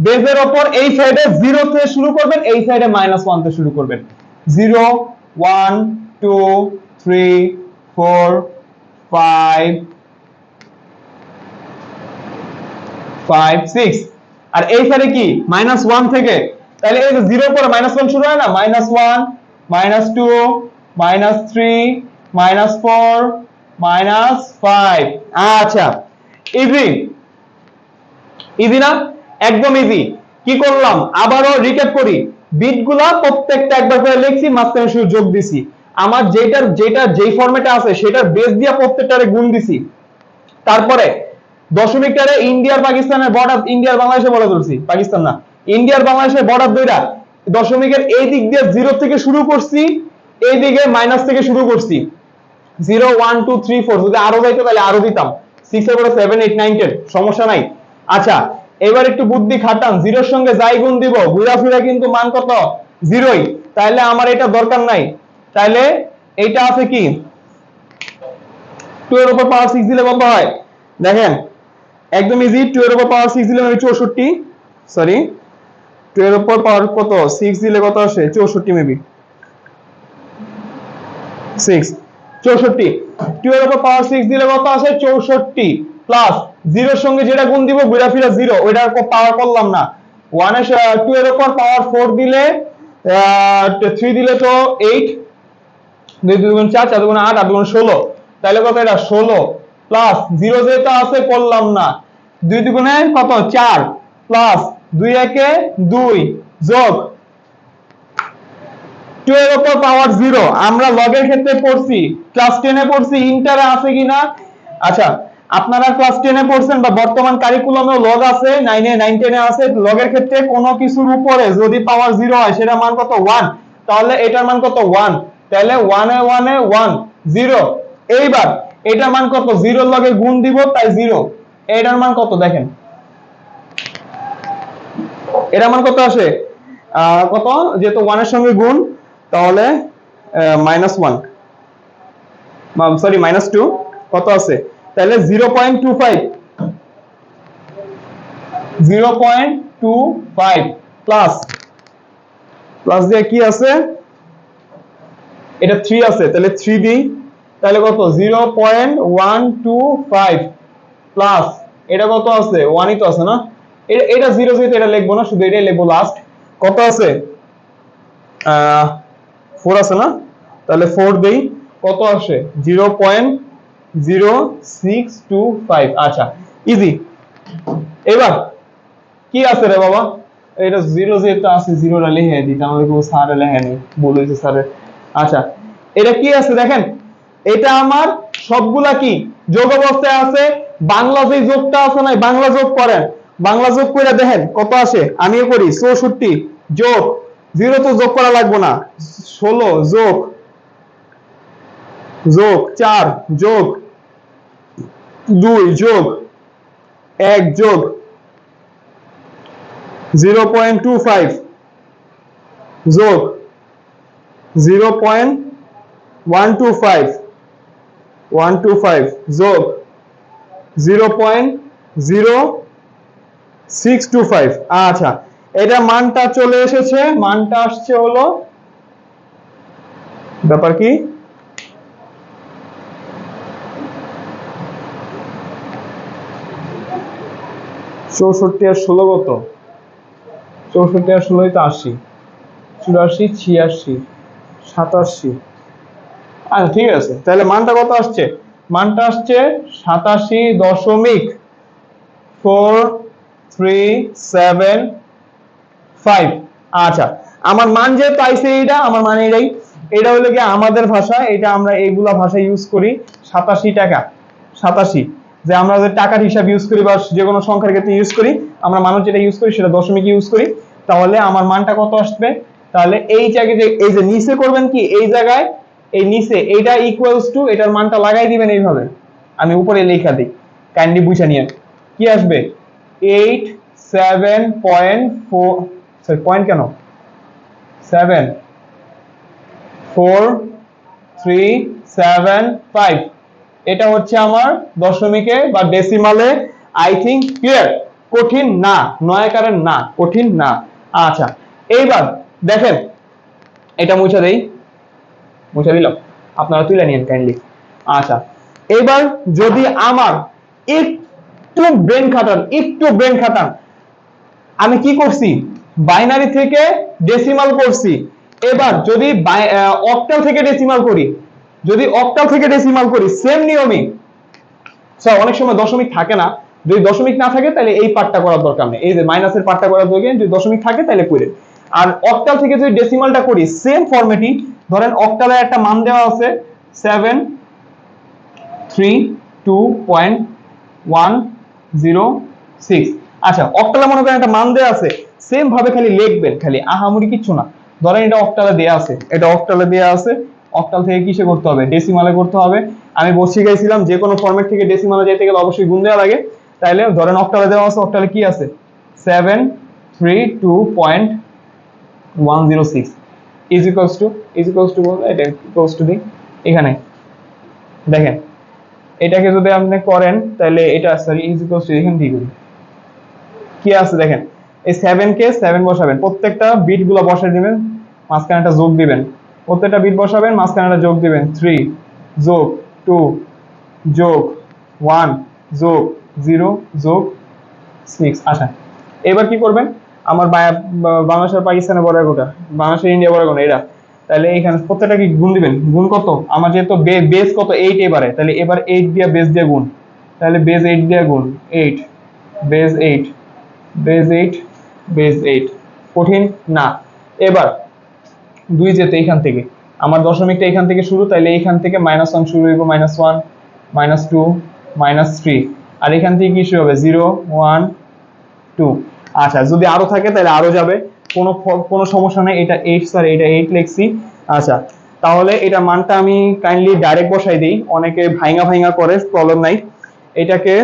বেজের ওপর এই সাইডে 0 থেকে শুরু করবেন, এই সাইডে -1 থেকে শুরু করবেন। 0 1 2 3 4 5 5 6, আর এই সাইডে কি? -1 থেকে, তাহলে এই যে 0 পরে -1 শুরু হয় না, -1 -2 -3 -4 -5। আচ্ছা, ইজি, ইজি না? একদম ইজি। কি করলাম আবারও রিক্যাপ করি, বিটগুলা প্রত্যেকটা একবার করে লিখছি, মাঝখানে শুধু যোগ দিছি। আমার যেটা যেই ফরম্যাটে আছে সেটার বেস দিয়ে প্রত্যেকটারে গুণ দিছি। তারপরে দশমিকটারে ইন্ডিয়ার পাকিস্তানের বর্ডার, ইন্ডিয়ার বাংলাদেশে বলা ধরছি, পাকিস্তান না, ইন্ডিয়ার বাংলাদেশের বর্ডার দুইটা, দশমিকের এই দিক দিয়ে 0 থেকে শুরু করছি, এই দিকে মাইনাস থেকে শুরু করছি, 0 1 2 3 4, যদি আরো যাইতো তাহলে আরো দিতাম, 6 এর পরে 7 8 9 10, সমস্যা নাই। আচ্ছা এবার একটু বুদ্ধি খাটান, 0 এর সঙ্গে যাই গুণ দিব ঘুরা ফিরা কিন্তু মান কত 0ই, তাহলে আমার এটা দরকার নাই। তাহলে এইটা আছে কি 2 এর উপর পাওয়ার 6 দিলে কত হয় দেখেন, একদম ইজি, 2 এর উপর পাওয়ার 6 দিলে মানে 64, সরি 2 এর উপর পাওয়ার কত 6 দিলে কত আসে 64 মেবি 6 64, 2 এর উপর পাওয়ার 6 দিলে কত আসে 64 প্লাস 0 এর সঙ্গে যেটা গুণ দিব ঘুরা ফিরা 0, ওইটার পাওয়ার করলাম না। 1 এর 2 এর উপর পাওয়ার 4 দিলে 3 দিলে তো 8, 2 2 গুণ 4, 4 গুণ 8, 8 গুণ 16, তাহলে কত এটা 16 প্লাস 0 যেটা আছে করলাম না, 2 2 গুণে কত 4 প্লাস 2 একে 2 যোগ 2 এর উপর পাওয়ার 0, আমরা লগের ক্ষেত্রে পড়ছি, ক্লাস 10 এ পড়ছি, ইন্টারে আছে কিনা, আচ্ছা আপনারা ক্লাস 10 এ পড়ছেন বা বর্তমান কারিকুলামেও লগ আছে, 9 এ 9 10 এ আছে, লগের ক্ষেত্রে কোনো কিছুর উপরে যদি পাওয়ার 0 হয় সেটা মান কত 1, তাহলে এটার মান কত 1, তাহলে 1 এ 1 এ 1 0, এইবার এটার মান কত 0 এর লগে গুণ দিব তাই 0, এটার মান কত দেখেন, এটার মান কত আসে কত, যেহেতু 1 এর সঙ্গে গুণ তাহলে -1, সরি -2, কত আছে তাহলে 0.25, 0.25 প্লাস প্লাস দিয়ে কি আছে এটা 3 আছে, তাহলে 3 দিই, তাহলে কত 0.125 প্লাস এটা কত আছে 1ই তো আছে না, এটা 0 যেহেতু এটা লিখবো না, শুধু এটাই লিখবো লাস্ট, কত আছে 4 আছে না, তাহলে 4 দেই, কত আসে 0.0625, আচ্ছা ইজি। এবার কি আছে রে বাবা, এটা 0 যেহেতু আছে 0টা লিখে দিই, আমাদের কোনো স্যার লেখে নেই, বলেছে স্যারের। আচ্ছা এটা কি আছে দেখেন, এটা আমার সবগুলা কি যোগ অবস্থায় আছে, বাংলা যে যোগটা আছে না বাংলা যোগ করেন, বাংলা যোগ করে দেখেন কত আসে, আমিও করি 64 যোগ 0 তো যোগ করা লাগবে না, 16 যোগ 4 যোগ 2 যোগ 1 যোগ 0.25 যোগ 0.125 যোগ 0.0625, আচ্ছা এটা মানটা চলে এসেছে, মানটা আসছে হলো, ব্যাপার কি 64 আর 16 কত, 64 আর 16 তো 80, 84 86 87, আচ্ছা ঠিক আছে, তাহলে মানটা কত আসছে, মানটা আসছে 87.4375, আচ্ছা আমার মান যে পাইছে এইটা, আমার মান এটাই, এটা হলো কি আমাদের ভাষা, এটা আমরা এইগুলা ভাষা ইউজ করি, 87 টাকা 87, যে আমরা যে টাকার হিসাব ইউজ করি বা যে কোনো সংখ্যার ক্ষেত্রে ইউজ করি, আমরা মানুষ যেটা ইউজ করি সেটা দশমিক ইউজ করি, তাহলে আমার মানটা কত আসবে, তাহলে এই জায়গায় যে এই যে নিচে করবেন কি, এই জায়গায় এই নিচে এইটা ইকুয়ালস টু এটার মানটা লাগাই দিবেন এইভাবে, আমি উপরে লেখা দিই, কাইন্ডলি বুঝে নিয়েন কি আসবে 87.4, সরি পয়েন্ট কেন 74375, এটা হচ্ছে আমার দশমিকে বা ডেসিমালে, আই থিংক ক্লিয়ার, কঠিন না, নয়াকারের না, কঠিন না। আচ্ছা এইবার দেখেন এটা মুছে দেই, মুছে দিলাম, আপনারা তুলে নিন কাইন্ডলি। আচ্ছা এবার যদি আমার একটু ব্রেন খাটান, আমি কি করছি বাইনারি থেকে ডেসিমাল করছি, এবার যদি অক্টাল থেকে ডেসিমাল করি, সেম নিয়মই, অনেক সময় দশমিক থাকে না, যদি দশমিক না থাকে তাহলে এই পার্টটা করার দরকার নেই, এই যে মাইনাসের পার্টটা করার দরকার নেই, যদি দশমিক থাকে তাহলে করে। আর অক্টাল থেকে যদি ডেসিমালটা করি সেম ফরম্যাটই, ধরেন অক্টালের একটা মান দেওয়া আছে 732.106। আচ্ছা অক্টালে মনে করেন একটা মান দেওয়া আছে, সেম ভাবে খালি লিখবেন, খালি আহামরি কিছু না। ধরেন এটা অক্টালে দেওয়া আছে, এটা অক্টালে দেওয়া আছে, অক্টাল থেকে কিসে করতে হবে, ডেসিমালে করতে হবে। আমি শিখাইছিলাম যে কোনো ফরম্যাট থেকে ডেসিমালে যেতে গেলে অবশ্যই গুণ দেওয়া লাগে। তাইলে ধরেন অক্টালে দেওয়া আছে, অক্টালে কি আছে 732.106 ইজ ইকুয়ালস টু বলতে এটা ইকুয়ালস টু দিই এখানে, দেখেন এটাকে যদি আপনি করেন তাহলে এটা সরি ইজ ইকুয়ালস টু এখানে দিয়ে করি, কি আছে দেখেন এই 7 কে 7 বসাবেন, প্রত্যেকটা বিট গুলো বসাই দিবেন, মাঝখানে একটা যোগ দিবেন, প্রত্যেকটা বিট বসাবেন, মাঝখানে একটা যোগ দিবেন, 3 যোগ 2 যোগ 1 যোগ 0 যোগ 6। আচ্ছা এবার কি করবেন, আমার বাংলাদেশ আর পাকিস্তানের বর্ডার কোটা, বাংলাদেশ ইন্ডিয়া বর্ডার কোটা, এরা তাহলে এখানে প্রত্যেকটা কি গুণ দিবেন, গুণ কত আমার যেহেতু বেস কত 8 এবারে, তাহলে এবার 8 দিয়ে বেস দিয়ে গুণ, তাহলে বেস 8 দিয়ে গুণ 8 বেস 8 বেস 8 বেস 8, কঠিন না। এবার 2 যেতে এখান থেকে, আমার দশমিকটা এখান থেকে শুরু, তাহলে এখান থেকে -1 শুরু হইব, -1 -2 -3, আর এখান থেকে কি শুরু হবে 0 1 2। আচ্ছা যদি আরো থাকে তাহলে আরো যাবে, কোনো সমস্যা নেই, এটা 8 স্যার এটা 8 লিখছি। আচ্ছা তাহলে এটা মানটা আমি কাইন্ডলি ডাইরেক্ট বসাই দিই, অনেকে ভাঙা ভাঙা করে, প্রবলেম নাই। এটাকে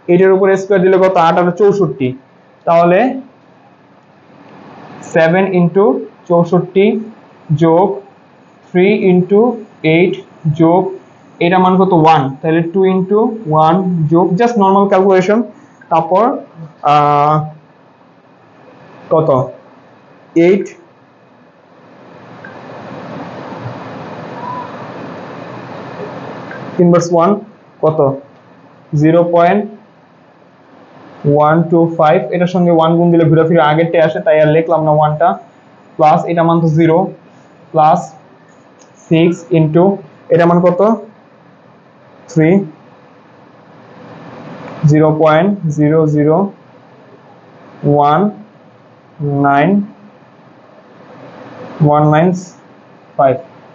এটার উপরে স্কয়ার দিলে কত 8 আর 64, তাহলে 7 ইন্টু 64 যোগ 3 ইন্টু 8 যোগ এটা মান কত 1, তাহলে 2 ইন্টু 1 যোগ জাস্ট নর্মাল ক্যালকুলেশন, তারপর কত 8 ইনভার্স 1 কত 0.125, এটার সঙ্গে 1 গুণ দিলে ঘুরে ফিরে আগেরটা আসে, তাই আর লিখলাম না 1টা, প্লাস এটা মান তো 0 প্লাস 6 ইন্টু এটা মান কত 3 0.0019195।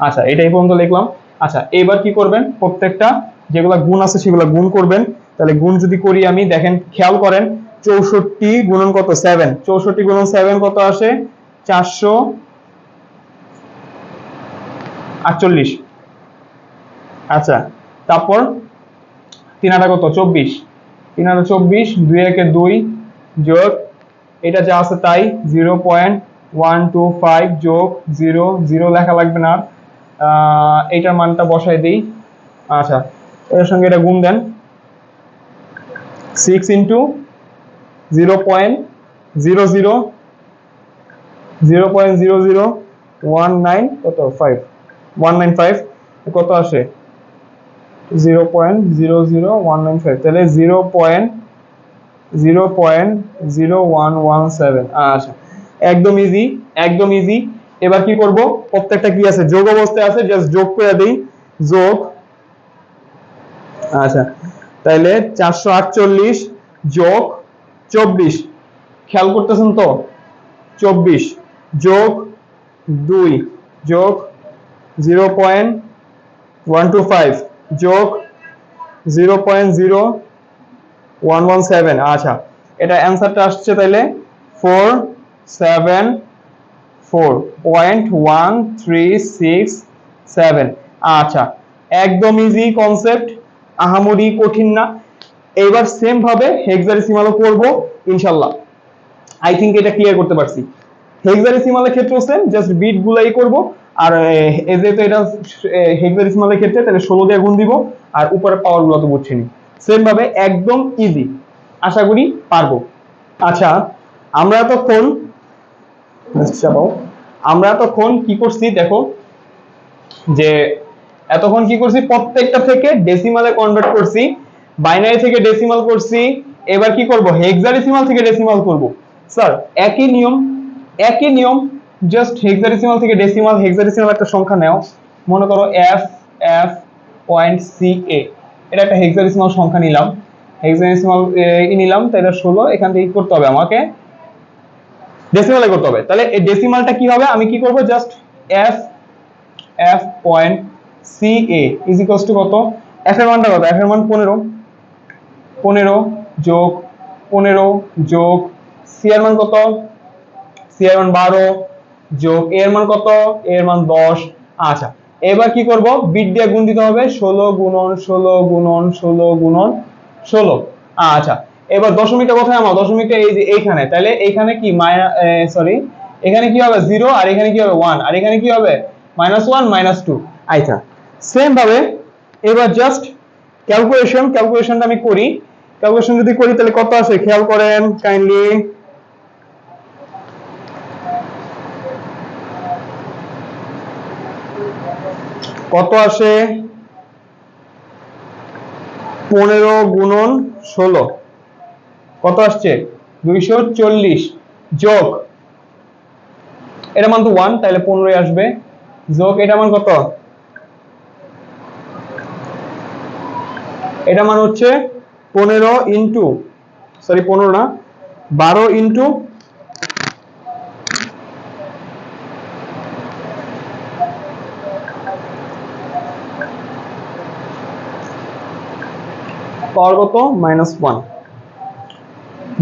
আচ্ছা এটা এই পর্যন্ত লিখলাম। আচ্ছা এবার কি করবেন, প্রত্যেকটা যেগুলো গুণ আছে সেগুলো গুণ করবেন। তাহলে গুণ যদি করি আমি, দেখেন খেয়াল করেন 64 গুণন কত 7, 64 গুণন 7 কত আসে 448। আচ্ছা তারপর 3 আটা কত 24, 3 আটা 24, 2 একে 2 যোগ এটা যা আছে তাই 0.125 যোগ 0 0 লেখা লাগবে না, এইটার মানটা বসাই দিই। আচ্ছা এর সঙ্গে এটা গুণ দেন, 6 ইন্টু 0.00 কত 5 195 কত আসে 0.00195, তাহলে 0.0117। আচ্ছা একদম ইজি, একদম ইজি। এবার কি করব, প্রত্যেকটা কি আছে যোগ অবস্থায় আছে, জাস্ট যোগ করে দেই, যোগ। আচ্ছা তাহলে 448 যোগ 24, খেয়াল করতেছেন তো 24 যোগ 2 যোগ 0.125 যোগ 0.0117। আচ্ছা এটা অ্যান্সারটা আসছে তাহলে 474.1367। আচ্ছা একদম ইজি কনসেপ্ট, আহামরি কঠিন না। এবার সেম ভাবে হেক্সাডেসিমালও করব ইনশাআল্লাহ। আই থিংক এটা ক্লিয়ার করতে পারছি। হেক্সাডেসিমালের ক্ষেত্রেও সেম, জাস্ট বিট গুলাই করব। আর যেহেতু এটা হেক্সাডেসিমালের ক্ষেত্রে তাহলে 16 দিয়ে গুণ দিব, আর উপরের পাওয়ার গুলো তো বুঝছেনই। সেম ভাবে একদম ইজি, আশা করি পারবো। আচ্ছা আমরা এতক্ষণ কি করছি দেখো, যে এতক্ষণ কি করছি প্রত্যেকটা থেকে ডেসিমালে কনভার্ট করছি, বাইনারি থেকে ডেসিমাল করছি। এবার কি করব, হেক্সাডেসিমাল থেকে ডেসিমাল করব। স্যার একই নিয়ম, একই নিয়ম, জাস্ট হেক্সাডেসিমাল থেকে ডেসিমাল। হেক্সাডেসিমাল একটা সংখ্যা নাও, মনে করো f.ca, এটা একটা হেক্সাডেসিমাল সংখ্যা নিলাম। হেক্সাডেসিমাল নিলাম, তাহলে 16, এখান থেকে কি করতে হবে আমাকে, ডেসিমালে করতে হবে। তাহলে এই ডেসিমালটা কি হবে, আমি কি করব, just f point ca is equals to কত, f এর মানটা কত, f এর মান 15 যোগ 15 যোগ c এর মান কত, c এর মান 12 যোগ a এর মান কত, a এর মান 10। আচ্ছা, এবার কি করব, বিট দিয়ে গুণ দিতে হবে, 16 গুণন 16 গুণন 16 গুণন 16। আচ্ছা, এবার দশমিকটা কোথায় আমার, দশমিকটা এই যে এইখানে, তাহলে এইখানে কি সরি, এখানে কি হবে 0, আর এখানে কি হবে 1, আর এখানে কি হবে -1 -2। আচ্ছা, সেম ভাবে এবার জাস্ট ক্যালকুলেশনটা আমি করি। ক্যালকুলেশন যদি করি তাহলে কত আসে খেয়াল করেন কাইন্ডলি, কত আসে, 15 গুণন 16 কত আসছে, 240 যোগ এটা মান তো 1, তাহলে 15 আসবে, যোগ এটা মান কত, এটা মান হচ্ছে 15 ইন্টু, সরি 15 না, 12 ইন্টু পাওয়ার কত, -1,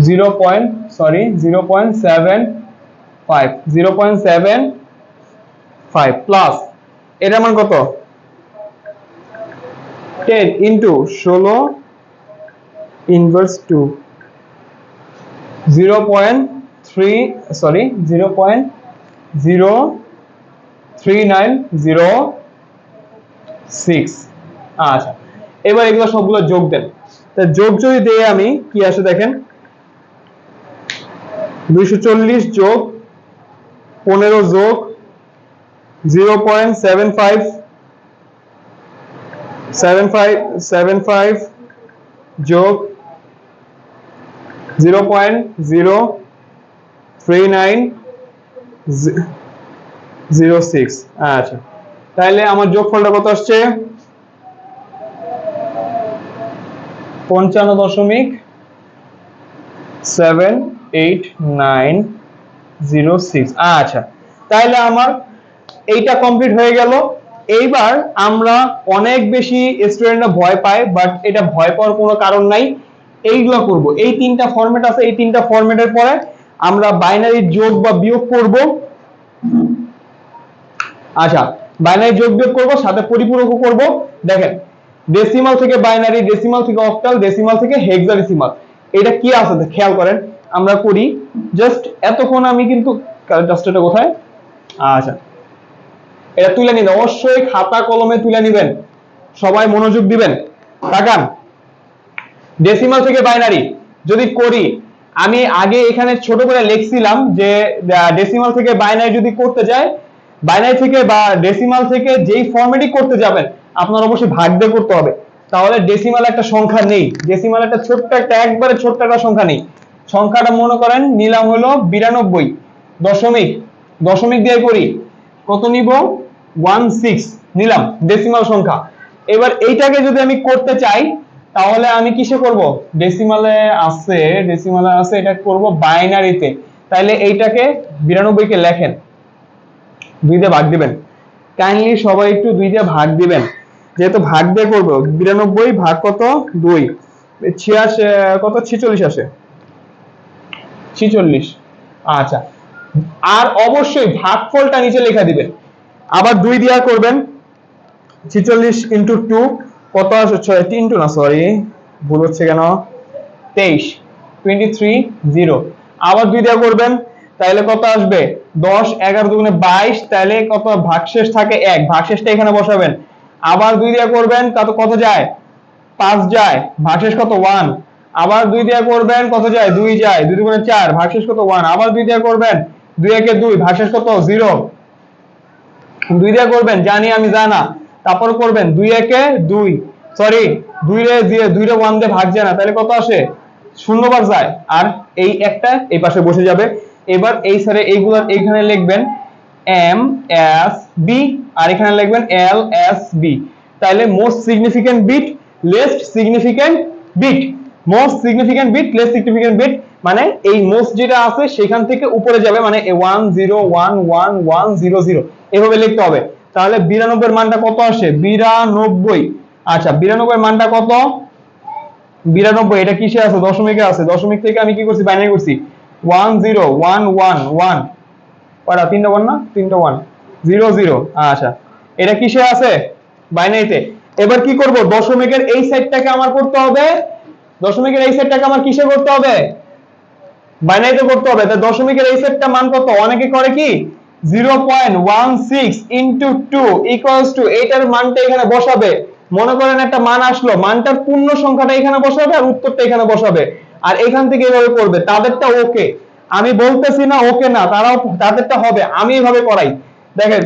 0.75 প্লাস এটা মান কত, 10 ইন্টু 16 ইনভার্স 2, 0.03906। আচ্ছা, এবার এগুলো সবগুলো যোগ দেন, তা যোগ যদি দেই আমি কি আসে দেখেন, 240 যোগ 15 যোগ 0.75 যোগ 0.03906। আচ্ছা, তাহলে আমার যোগফলটা কত আসছে, 55.78906। আচ্ছা, তাহলে আমার এইটা কমপ্লিট হয়ে গেল। এইবার আমরা অনেক বেশি স্টুডেন্টরা ভয় পায়, বাট এটা ভয় পাওয়ার কোনো কারণ নাই, এইগুলো করব, এই তিনটা ফরম্যাট আছে, এই তিনটা ফরম্যাটের পরে আমরা বাইনারি যোগ বা বিয়োগ করব। আচ্ছা, বাইনারি যোগ বিয়োগ করব, সাথে পরিপূরকও করব। দেখেন, ডেসিমাল থেকে বাইনারি, ডেসিমাল থেকে অক্টাল, ডেসিমাল থেকে হেক্সাডেসিমাল, এটা কি আছে খেয়াল করেন, আমরা করি জাস্ট এতক্ষণ আমি কিন্তু ডাস্টারটা কোথায়, আচ্ছা এটা তুলে নিন, অবশ্যই খাতা কলমে তুলে নিবেন, সবাই মনোযোগ দিবেন, তাকান। ডেসিমাল থেকে বাইনারি যদি করি, আমি আগে এখানে ছোট করে লিখছিলাম যে ডেসিমাল থেকে বাইনারি যদি করতে যায়, বাইনারি থেকে বা ডেসিমাল থেকে যেই ফরম্যাটই করতে যাবেন আপনার অবশ্যই ভাগ দিয়ে করতে হবে, তাহলে ডেসিমাল একটা সংখ্যা নেই, ডেসিমাল একটা ছোট্ট একটা একবারে ছোট্ট একটা সংখ্যা নেই, সংখ্যাটা মনে করেন নিলাম হলো 92 দশমিক, দশমিক দিয়ে করি কত নিব, 16 নিলাম ডেসিমাল সংখ্যা। এবার এইটাকে যদি আমি করতে চাই তাহলে আমি কিসে করব, ডেসিমালে আছে, এটা করব বাইনারিতে, তাহলে এইটাকে 92 কে লেখেন, 2 দিয়ে ভাগ দিবেন, কাইন্ডলি সবাই একটু 2 দিয়ে ভাগ দিবেন, যেহেতু ভাগ দিয়ে করব, 92 ভাগ কত 2, 86 কত 46 আসে, 46। আচ্ছা, আর অবশ্যই ভাগফলটা নিচে লেখা দিবেন, আবার 2 দিয়া করবেন, 46 ইনটু 2 কত আসে, 6 ইনটু না, সরি ভুল হচ্ছে কেন, 23 0, আবার 2 দিয়া করবেন, তাহলে কত আসবে, 10 11 দুগুণে 22, তাহলে কত ভাগশেষ থাকে 1, ভাগশেষটা এখানে বসাবেন, আবার 2 দিয়া করবেন কত যায়, 5 যায়, ভাগশেষ কত 1, আবার 2 দিয়া করবেন কত যায়, 2 যায়, 2 দুগুণে 4, ভাগশেষ কত 1, আবার 2 দিয়া করবেন, 2 একে 2, ভাগশেষ কত 0, 2 দিয়া করবেন, জানি আমি জানা, তারপর করবেন 2 একে 2, সরি 2 রে 1 দিয়ে ভাগ যায় না, তাহলে কত আসে, 0 বার যায়, আর এই একটা এই পাশে বসে যাবে। এবার এই সারে এইগুলা এখানে লিখবেন এম এস বি, আর এখানে লিখবেন এল এস বি, তাহলে most significant bit, least significant bit, most significant bit less significant bit, মানে এই মোস্ট যেটা আছে সেখান থেকে উপরে যাবে, মানে 10111100 এভাবে লিখতে হবে। তাহলে 92 এর মানটা কত আসে? 92। আচ্ছা 92 এর মানটা কত? 92 এটা কিসে আছে? দশমিকে আছে। দশমিক থেকে আমি কি করছি? বাইনারি করছি 10111 কয়টা? তিনটা 1 না? তিনটা 1 00। আচ্ছা এটা কিসে আছে? বাইনারিতে। এবার কি করব? দশমিকের এই সাইডটাকে আমার করতে হবে, দশমিকের এই সেটটাকে আমার কিসে করতে হবে? বাইনারিতে করতে হবে। তাই দশমিকের এই সেটটা মান কত? অনেকে করে কি 0.16 ইনটু 2 ইকুয়ালস টু এইটার মানটা এখানে বসাবে। মনে করেন একটা মান আসলো, মানটার পূর্ণ সংখ্যাটা এখানে বসাবে আর উত্তরটা এখানে বসাবে, আর এখান থেকে এভাবে করবে। তাদেরটা ওকে, আমি বলতেছি না ওকে না, তারাও তাদেরটা হবে। আমি এইভাবে করাই, দেখেন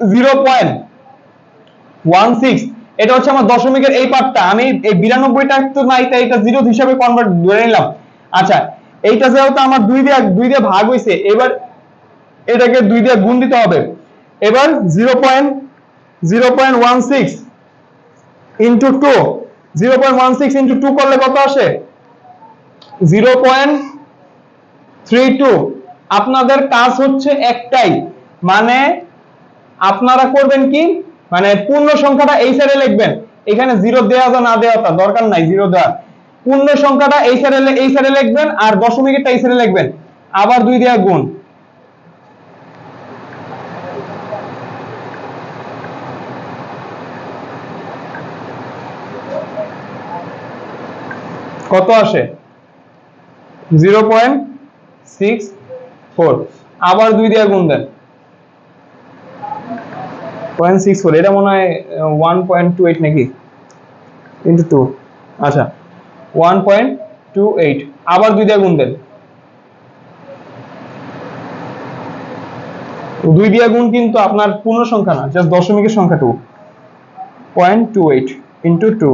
0.16 এটা হচ্ছে আমার দশমিকের এই পার্টটা। আমি এই 92টা তো নাই, তাই এটা জিরো হিসাবে কনভার্ট ধরে নিলাম। আচ্ছা এইটা যেহেতু আমার দুই দিয়ে ভাগ হইছে, এবার এটাকে 2 দিয়ে গুণ দিতে হবে। এবার 0.16 ইনটু 2, 0.16 ইনটু 2 করলে কত আসে? 0.32। আপনাদের কাজ হচ্ছে একটাই, মানে আপনারা করবেন কি, মানে পূর্ণ সংখ্যাটা এই সাইডে লিখবেন। এখানে জিরো দেওয়া যা না দেওয়া তা দরকার নাই, জিরো দেওয়া। পূর্ণ সংখ্যাটা এই সাইডে লিখবেন আর দশমিকেরটা এই সাইডে লিখবেন, আবার 2 দিয়ে গুণ। কত আসে? 0.64। আবার 2 দিয়ে গুণ দেন, 0.64। এটা মনে হয় 1.28 নাকি, ইনটু 2। আচ্ছা 1.28। আবার 2 দিয়ে গুণ দেন, 2 দিয়ে গুণ কিন্তু আপনার পূর্ণ সংখ্যা না, জাস্ট দশমিকের সংখ্যা 2। 0.28 ইনটু 2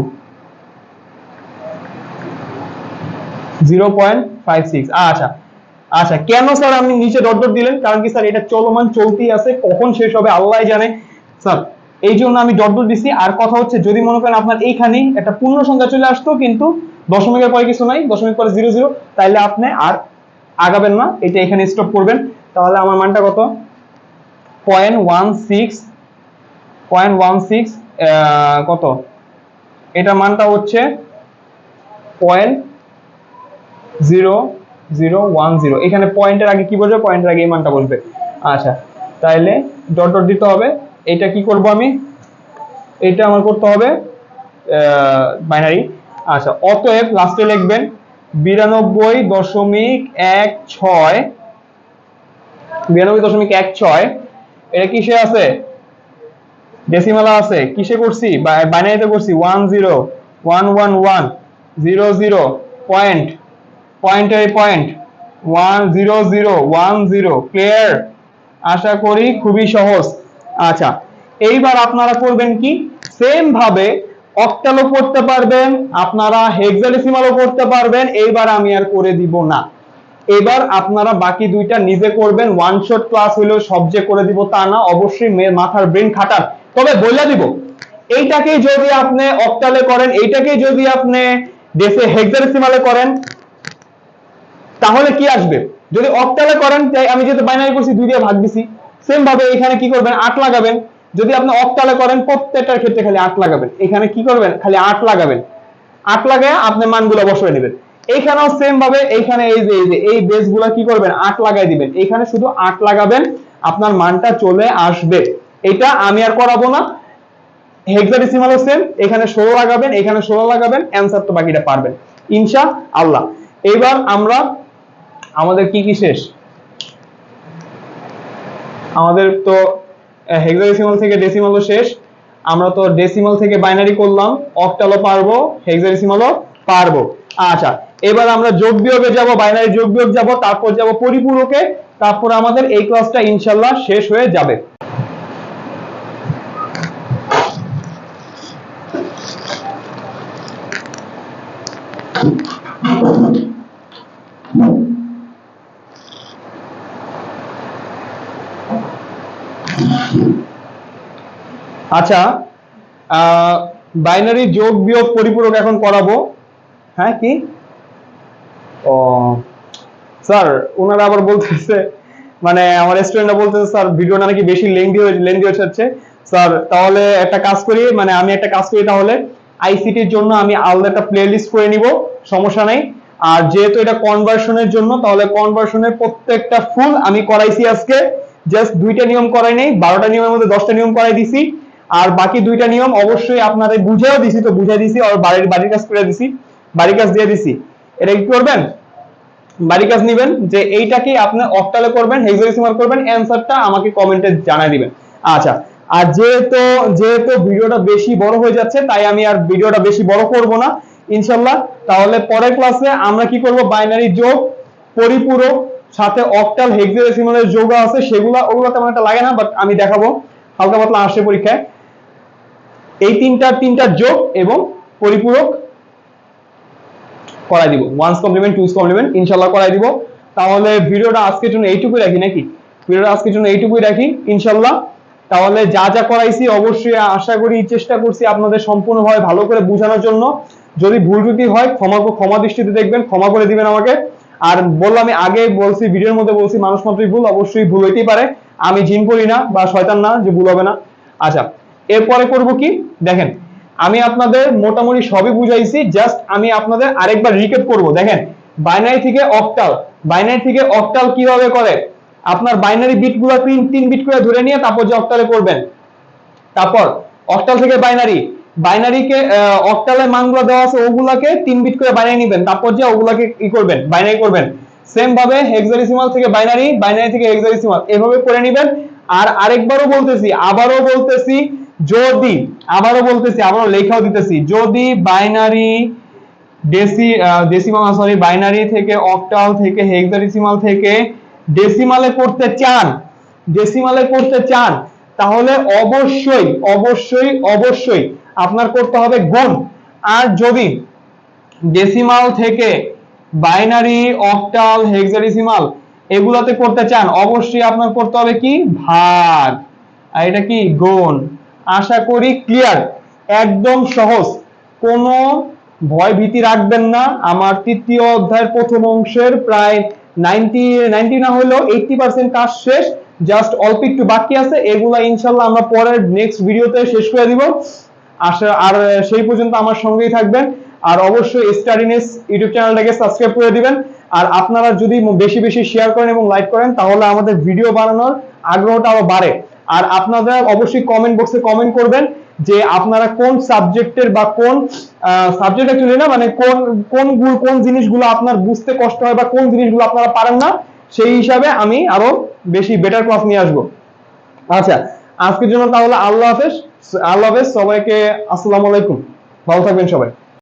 0.56। আচ্ছা আচ্ছা কেন স্যার আপনি নিচে ডট ডট দিলেন? কারণ কি স্যার এটা চলমান, চলতেই আছে, কখন শেষ হবে আল্লাহই জানে স্যার, এই জন্য আমি ডট ডট দিছি। আর কথা হচ্ছে যদি মনে করেন আপনার এইখানেই একটা পূর্ণ সংখ্যা চলে আসতো কিন্তু দশমিকের পরে কিছু নাই, দশমিক পরে 00, তাইলে আপনি আর আগাবেন না, এটা এখানে স্টপ করবেন। তাহলে আমার মানটা কত? 0.16 কত? এটা মানটা হচ্ছে 0.0010। এখানে পয়েন্টের আগে কি বসবে? পয়েন্টের আগে এই মানটা বসবে। আচ্ছা তাইলে ডট ডট দিতে হবে। এটা কি করব আমি? এটা আমার করতে হবে বাইনারি। আচ্ছা অতএব লাস্টে লিখবেন 92.16, 92.16। এটা কিসে আছে? ডেসিমালে আছে। কিসে করছি? বাইনারিতে করছি 10111100 পয়েন্ট, পয়েন্টের পয়েন্ট 10010। ক্লিয়ার? আশা করি খুবই সহজ। আচ্ছা এইবার আপনারা করবেন কি, সেম ভাবে অক্টালও করতে পারবেন, আপনারা হেক্সাডেসিমালও করতে পারবেন। এইবার আমি আর করে দিব না, এবার আপনারা বাকি দুইটা নিজে করবেন। ওয়ান শট ক্লাস হইলেও সব যে করে দিব তা না, অবশ্যই মাথার ব্রেন খাটান। তবে বলে দিব, এইটাকে যদি আপনি অক্টালে করেন, এইটাকে যদি আপনি হেক্সাডেসিমালে করেন, তাহলে কি আসবে? যদি অক্টালে করেন, তাই আমি যেহেতু বাইনারি করছি 2 দিয়ে ভাগ দিছি, সেম ভাবে এখানে কি করবেন? 8 লাগাবেন। যদি আপনি অক্টালে করেন, প্রত্যেকটার ক্ষেত্রে খালি 8 লাগাবেন। এখানে কি করবেন? খালি 8 লাগাবেন। 8 লাগায় আপনি মানগুলো বসিয়ে নেবেন। এইখানেও সেম ভাবে এইখানে এই যে এই বেসগুলো কি করবেন? 8 লাগাই দিবেন। এখানে শুধু 8 লাগাবেন, আপনার মানটা চলে আসবে। এটা আমি আর করাবো না। হেক্সাডেসিমালও সেম, এখানে 16 লাগাবেন, এখানে 16 লাগাবেন, অ্যানসার তো বাকিটা পারবেন ইনশাআল্লাহ। এবার আমরা আমাদের কি কি শেষ? আমাদের তো হেক্সাডেসিমাল থেকে ডেসিমালও শেষ। আমরা তো ডেসিমাল থেকে বাইনারি করলাম, অক্টালও পারবো, হেক্সাডেসিমালও পারবো। আচ্ছা এবার আমরা যোগ বিয়োগে যাব, বাইনারি যোগ বিয়োগ যাব, তারপর যাব পরিপূরকে, তারপর আমাদের এই ক্লাসটা ইনশাআল্লাহ শেষ হয়ে যাবে। আচ্ছা বাইনারি যোগ বিয়োগ পরিপূরক এখন করাবো। হ্যাঁ কি ও স্যার, ওনারা আবার বলতেছে, মানে আমার স্টুডেন্টরা বলতেছে স্যার ভিডিওটা নাকি বেশি লেন্দি হয়ে যাচ্ছে। স্যার তাহলে একটা কাজ করি, মানে আমি একটা কাজ করি, তাহলে আইসিটির জন্য আমি আলাদা একটা প্লে লিস্ট করে নিব, সমস্যা নাই। আর যেহেতু এটা কনভার্সনের জন্য, তাহলে কনভার্সনের প্রত্যেকটা ফুল আমি করাইছি আজকে। জাস্ট 2টা নিয়ম করাই নাই, 12টা নিয়মের মধ্যে 10টা নিয়ম করাই দিছি। আর বাকি 2টা নিয়ম অবশ্যই আপনাদের বুঝাও দিছি, তো বুঝাই দিছি, আর বাড়ির কাজ করে দিছি, বাড়ির কাজ দিয়ে দিছি। এটা কি করবেন, বাড়ির কাজ নেবেন যে এইটাকে আপনি অক্টালে করবেন, হেক্সাডেসিমাল করবেন, অ্যানসারটা আমাকে কমেন্টে জানাই দিবেন। আচ্ছা, আর যেহেতু যেহেতু ভিডিওটা বেশি বড় হয়ে যাচ্ছে, তাই আমি আর ভিডিওটা বেশি বড় করব না ইনশাআল্লাহ। তাহলে পরের ক্লাসে আমরা কি করব, বাইনারি যোগ, পরিপূরক, সাথে অক্টাল হেক্সাডেসিমালের যোগ আছে, ওগুলো তেমন একটা লাগে না, বাট আমি দেখাবো, হালকা পাতলা আসে পরীক্ষায়। এই তিনটা যোগ এবং পরিপূরক করাই দিব, ওয়ান্স কমপ্লিমেন্ট, টুস কমপ্লিমেন্ট ইনশাআল্লাহ করাই দিব। তাহলে ভিডিওটা আজকের জন্য এইটুকুই রাখি নাকি, ভিডিওটা আজকের জন্য এইটুকুই রাখি ইনশাআল্লাহ। তাহলে যা যা করাইছি অবশ্যই আশা করি চেষ্টা করছি আপনাদের সম্পূর্ণভাবে ভালো করে বোঝানোর জন্য। যদি ভুল ত্রুটি হয় ক্ষমা দৃষ্টিতে দেখবেন, ক্ষমা করে দিবেন আমাকে। আর বললাম, আমি আগে বলছি, ভিডিওর মধ্যে বলছি, মানুষ মাত্রই ভুল, অবশ্যই ভুল হইতেই পারে, আমি জিন করি না বা শয়তান না যে ভুল হবে না। আচ্ছা, এরপরে করব কি দেখেন, আমি আপনাদের মোটামুটি সবই বুঝাইছি, জাস্ট আমি আপনাদের আরেকবার রিক্যাপ করব। দেখেন, বাইনারি থেকে অক্টাল কিভাবে করে, আপনার বাইনারি বিটগুলো 3 বিট করে ধরে নিয়ে তারপর যে অক্টালে করবেন, তারপর অক্টাল থেকে বাইনারিকে অক্টালের মানগুলো দেওয়া আছে, ওগুলাকে 3 বিট করে বাইনারি নেবেন, তারপর যে ওগুলাকে করবেন, বাইনারি করবেন। সেম ভাবে হেক্সাডেসিমাল থেকে বাইনারি থেকে হেক্সাডেসিমাল, এভাবে করে নেবেন। আর আরেকবারও বলতেছি, আবারও লেখাও দিতেছি, যদি বাইনারি বাইনারি থেকে অক্টাল থেকে হেক্সাডেসিমাল থেকে ডেসিমালে করতে চান, তাহলে অবশ্যই আপনার করতে হবে গুণ। আর যদি ডেসিমাল থেকে বাইনারি, অক্টাল, হেক্সাডেসিমাল এগুলাতে করতে চান, অবশ্যই আপনার করতে হবে কি, ভাগ, আর এটা কি, গুণ। আশা করি ক্লিয়ার, একদম সহজ, কোনো ভয় ভীতি রাখবেন না। আমার 3য় অধ্যায়ের প্রথম অংশের প্রায় 90 না হলেও 80% কাজ শেষ, জাস্ট অল্প একটু বাকি আছে, এগুলা ইনশাআল্লাহ আমরা পরের নেক্সট ভিডিওতে শেষ করে দিব। আর সেই পর্যন্ত আমার সঙ্গেই থাকবেন। আর অবশ্যই স্টাডিনেস ইউটিউব চ্যানেলটাকে সাবস্ক্রাইব করে দিবেন। আর আপনারা যদি বেশি বেশি শেয়ার করেন এবং লাইক করেন, তাহলে আমাদের ভিডিও বানানোর আগ্রহটা আরো বাড়ে। আর আপনারা অবশ্যই কমেন্ট বক্সে কমেন্ট করবেন যে আপনারা কোন সাবজেক্টের বা কোন সাবজেক্ট অ্যাকচুয়ালি না, মানে কোন জিনিসগুলো আপনার বুঝতে কষ্ট হয় বা কোন জিনিসগুলো আপনারা পারেন না, সেই হিসাবে আমি আরো বেশি বেটার ক্লাস নিয়ে আসবো। আচ্ছা, আজকের জন্য তাহলে আল্লাহ হাফেজ, সবাইকে আসসালামু আলাইকুম, ভালো থাকবেন সবাই।